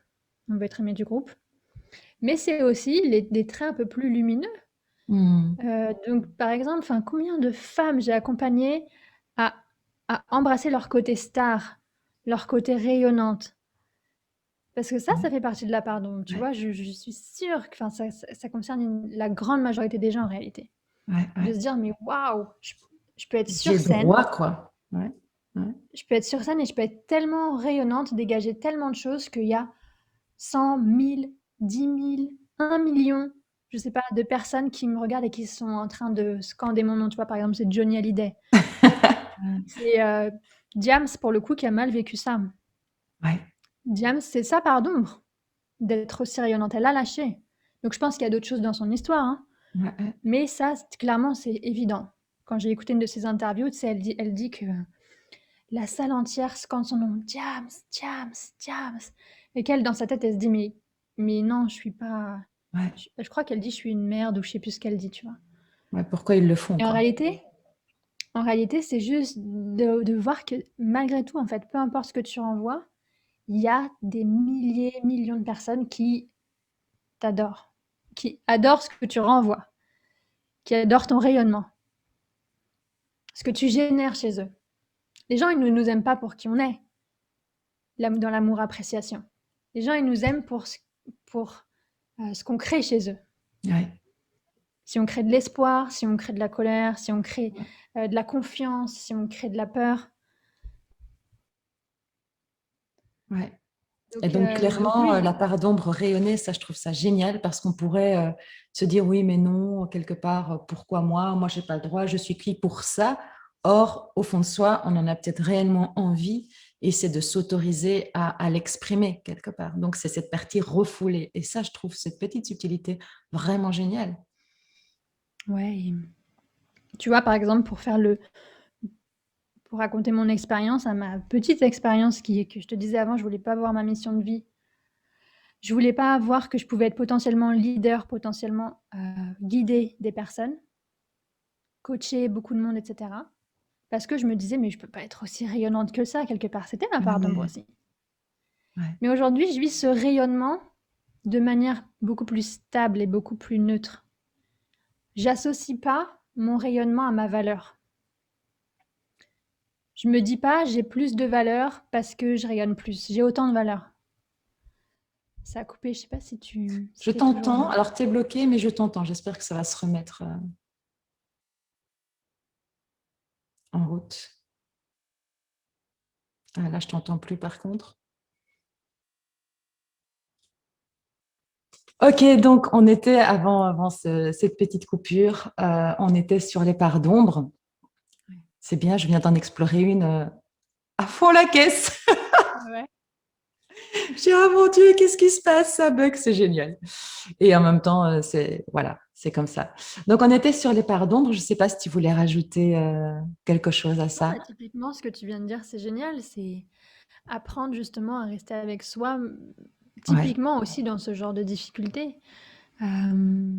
on veut être aimé du groupe. Mais c'est aussi des traits un peu plus lumineux. Mmh. Donc par exemple, enfin, combien de femmes j'ai accompagnées à à embrasser leur côté star, leur côté rayonnante. Parce que ça Ouais, fait partie de la part d'ombre, tu ouais, vois? Je suis sûre que enfin ça concerne la grande majorité des gens en réalité. ouais, De ouais. se dire: «Mais waouh, je peux être sur J'ai le scène droit, quoi. Ouais, ouais. je peux être sur scène et je peux être tellement rayonnante, dégager tellement de choses qu'il y a 100 000, 10 000, 1 million, je sais pas, de personnes qui me regardent et qui sont en train de scander mon nom». Tu vois? Par exemple, c'est Johnny Hallyday. C'est, Diams pour le coup qui a mal vécu ça. Ouais, Diams, c'est sa part d'ombre, d'être aussi rayonnante. Elle a lâché. Donc je pense qu'il y a d'autres choses dans son histoire, hein, ouais, ouais. mais ça, clairement, c'est évident. Quand j'ai écouté une de ses interviews, tu sais, elle dit que la salle entière scande son nom: «Diams, Diams, Diams» Et qu'elle, dans sa tête, elle se dit, mais non, je suis pas. Ouais, Je crois qu'elle dit, je suis une merde, ou je sais plus ce qu'elle dit, tu vois. ouais, pourquoi ils le font, Et quoi. en réalité, c'est juste de voir que malgré tout, en fait, peu importe ce que tu renvoies, il y a des milliers, millions de personnes qui t'adorent, qui adorent ce que tu renvoies, qui adorent ton rayonnement, ce que tu génères chez eux. Les gens, ils ne nous aiment pas pour qui on est, dans l'amour-appréciation. Les gens, ils nous aiment pour ce qu'on crée chez eux. Ouais, Si on crée de l'espoir, si on crée de la colère, si on crée de la confiance, si on crée de la peur. ouais. Et Donc, donc, donc clairement, oui, la part d'ombre rayonnée, ça, je trouve ça génial parce qu'on pourrait se dire, oui, mais non, quelque part, pourquoi moi? Moi, j'ai pas le droit, je suis qui pour ça? Or, au fond de soi, on en a peut-être réellement envie et c'est de s'autoriser à l'exprimer quelque part. Donc, c'est cette partie refoulée. Et ça, je trouve cette petite subtilité vraiment géniale. ouais. Tu vois, par exemple, pour raconter mon expérience, ma petite expérience que je te disais avant, je voulais pas voir ma mission de vie. Je voulais pas voir que je pouvais être potentiellement leader, potentiellement guider des personnes, coacher beaucoup de monde, etc. Parce que je me disais, mais je peux pas être aussi rayonnante que ça, quelque part. C'était ma part d'ombre Ouais, aussi. ouais, Mais aujourd'hui, je vis ce rayonnement de manière beaucoup plus stable et beaucoup plus neutre. J'associe pas mon rayonnement à ma valeur. Je me dis pas, j'ai plus de valeur parce que je rayonne plus. J'ai autant de valeur. Ça a coupé, je sais pas si je t'es toujours t'entends. là. Alors, tu es bloqué, mais je t'entends. J'espère que ça va se remettre en route. Ah, là, je t'entends plus par contre. Ok, donc on était avant cette petite coupure, on était sur les parts d'ombre. C'est bien, je viens d'en explorer une à fond la caisse. Ouais. Je dis, oh mon Dieu, qu'est-ce qui se passe? Ça bug, c'est génial. Et en même temps, c'est voilà, c'est comme ça. Donc on était sur les parts d'ombre. Je ne sais pas si tu voulais rajouter quelque chose à Non, ça. bah, typiquement, ce que tu viens de dire, c'est génial. C'est apprendre justement à rester avec soi, Ouais. typiquement aussi dans ce genre de difficultés. Euh,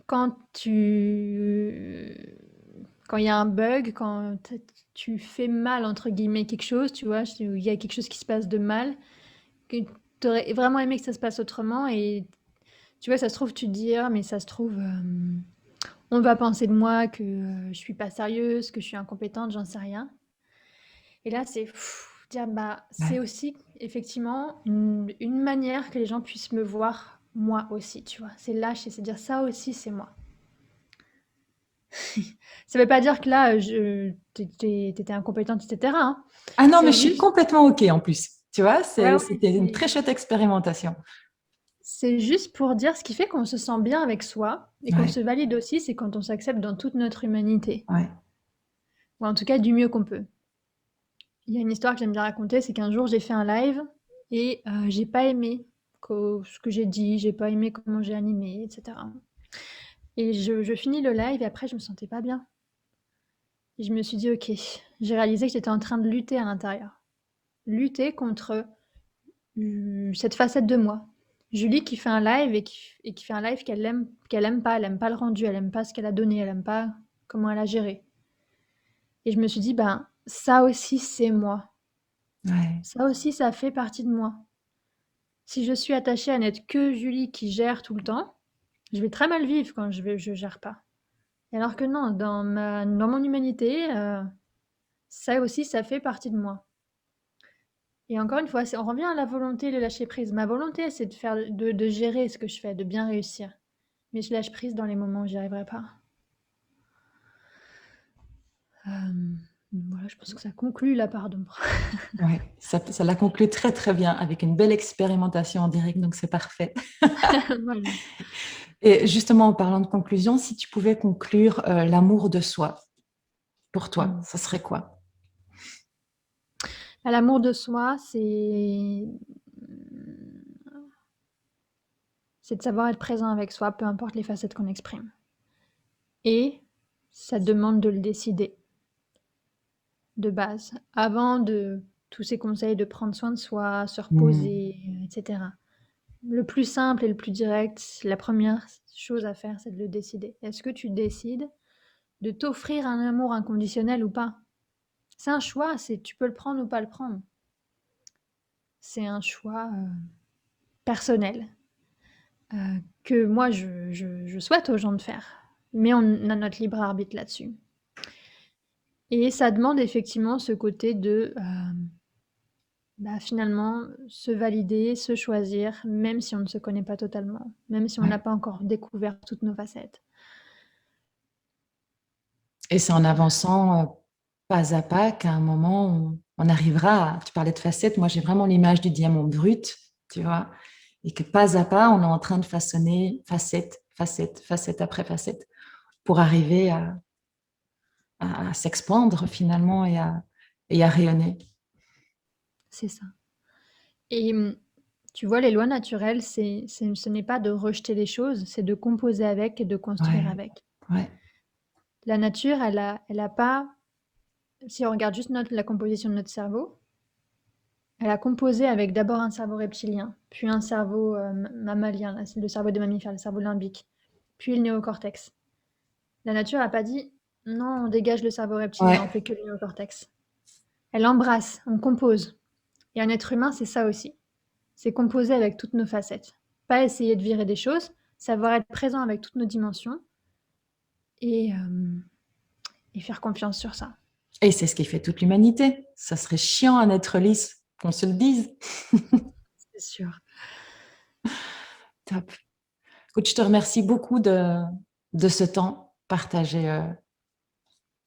quand tu... Quand il y a un bug, quand tu fais mal, entre guillemets, quelque chose, tu vois, il y a quelque chose qui se passe de mal, que tu aurais vraiment aimé que ça se passe autrement, et tu vois, ça se trouve, tu te dis, ah, mais ça se trouve, on va penser de moi que je suis pas sérieuse, que je suis incompétente, j'en sais rien. Et là, c'est dire, bah, c'est Ouais. aussi effectivement une manière que les gens puissent me voir moi aussi, tu vois. C'est lâcher, c'est dire ça aussi, c'est moi. Ça veut pas dire que là, t'étais incompétente, etc., hein. Ah non, mais C'est je suis juste, complètement OK en plus. Tu vois, ouais, ouais, c'était une très chouette expérimentation. c'est juste pour dire ce qui fait qu'on se sent bien avec soi et qu'on Ouais, se valide aussi, c'est quand on s'accepte dans toute notre humanité. ouais, Ou en tout cas, du mieux qu'on peut. Il y a une histoire que j'aime bien raconter, c'est qu'un jour, j'ai fait un live et j'ai pas aimé ce que j'ai dit, j'ai pas aimé comment j'ai animé, etc. Et je finis le live et après, je me sentais pas bien. Et je me suis dit, ok, j'ai réalisé que j'étais en train de lutter à l'intérieur. Lutter contre cette facette de moi. Julie qui fait un live et qui fait un live qu'elle aime pas le rendu, elle aime pas ce qu'elle a donné, elle aime pas comment elle a géré. Et je me suis dit, ben, ça aussi, c'est moi. ouais. Ça aussi, ça fait partie de moi. Si je suis attachée à n'être que Julie qui gère tout le temps, je vais très mal vivre quand je gère pas. Alors que non, dans mon humanité, ça aussi, ça fait partie de moi. Et encore une fois, on revient à la volonté de lâcher prise. Ma volonté, c'est de gérer ce que je fais, de bien réussir. Mais je lâche prise dans les moments où j'y arriverai pas. Euh, voilà, je pense que ça conclut la part d'ombre. Ouais, ça l'a conclu très très bien avec une belle expérimentation en direct, donc c'est parfait. Voilà. Et justement, en parlant de conclusion, si tu pouvais conclure l'amour de soi, pour toi, Mm. ça serait quoi? L'amour de soi, c'est de savoir être présent avec soi, peu importe les facettes qu'on exprime. Et ça demande de le décider de base. Avant de tous ces conseils de prendre soin de soi, se Hmm. reposer, etc. Le plus simple et le plus direct, la première chose à faire, c'est de le décider. Est-ce que tu décides de t'offrir un amour inconditionnel ou pas? C'est un choix, tu peux le prendre ou pas le prendre. C'est un choix personnel que moi, je souhaite aux gens de faire. Mais on a notre libre arbitre là-dessus. Et ça demande effectivement ce côté de finalement se valider, se choisir, même si on ne se connaît pas totalement, même si on n'a Ouais. pas encore découvert toutes nos facettes. Et c'est en avançant pas à pas qu'à un moment, on arrivera à... Tu parlais de facettes, moi j'ai vraiment l'image du diamant brut, tu vois, et que pas à pas, on est en train de façonner facette, facette, facette après facette pour arriver à s'expandre finalement et à rayonner. C'est ça. Et tu vois, les lois naturelles, ce n'est pas de rejeter les choses, c'est de composer avec et de construire Ouais, avec. ouais, La nature, elle a pas, si on regarde juste la composition de notre cerveau, elle a composé avec d'abord un cerveau reptilien, puis un cerveau mammalien, là, c'est le cerveau des mammifères, le cerveau limbique, puis le néocortex. La nature n'a pas dit non, on dégage le cerveau reptilien, on ouais. fait que le néocortex. Elle embrasse, on compose. Et un être humain, c'est ça aussi. C'est composer avec toutes nos facettes. Pas essayer de virer des choses, savoir être présent avec toutes nos dimensions et, euh, et faire confiance sur ça. Et c'est ce qui fait toute l'humanité. Ça serait chiant à être lisse, qu'on se le dise. C'est sûr. Top. Écoute, je te remercie beaucoup de ce temps partagé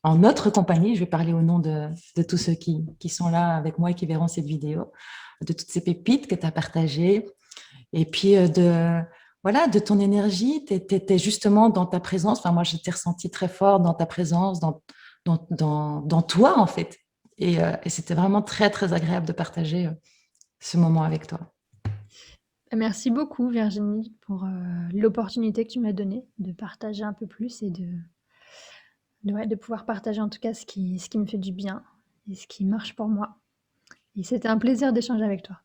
en notre compagnie. Je vais parler au nom de tous ceux qui sont là avec moi et qui verront cette vidéo, de toutes ces pépites que tu as partagées. Et puis, voilà, de ton énergie. Tu étais justement dans ta présence. Enfin, moi, je t'ai ressenti très fort dans ta présence, dans toi, en fait. Et c'était vraiment très, très agréable de partager ce moment avec toi. Merci beaucoup Virginie pour l'opportunité que tu m'as donnée de partager un peu plus et ouais, de pouvoir partager en tout cas ce qui me fait du bien et ce qui marche pour moi. Et c'était un plaisir d'échanger avec toi.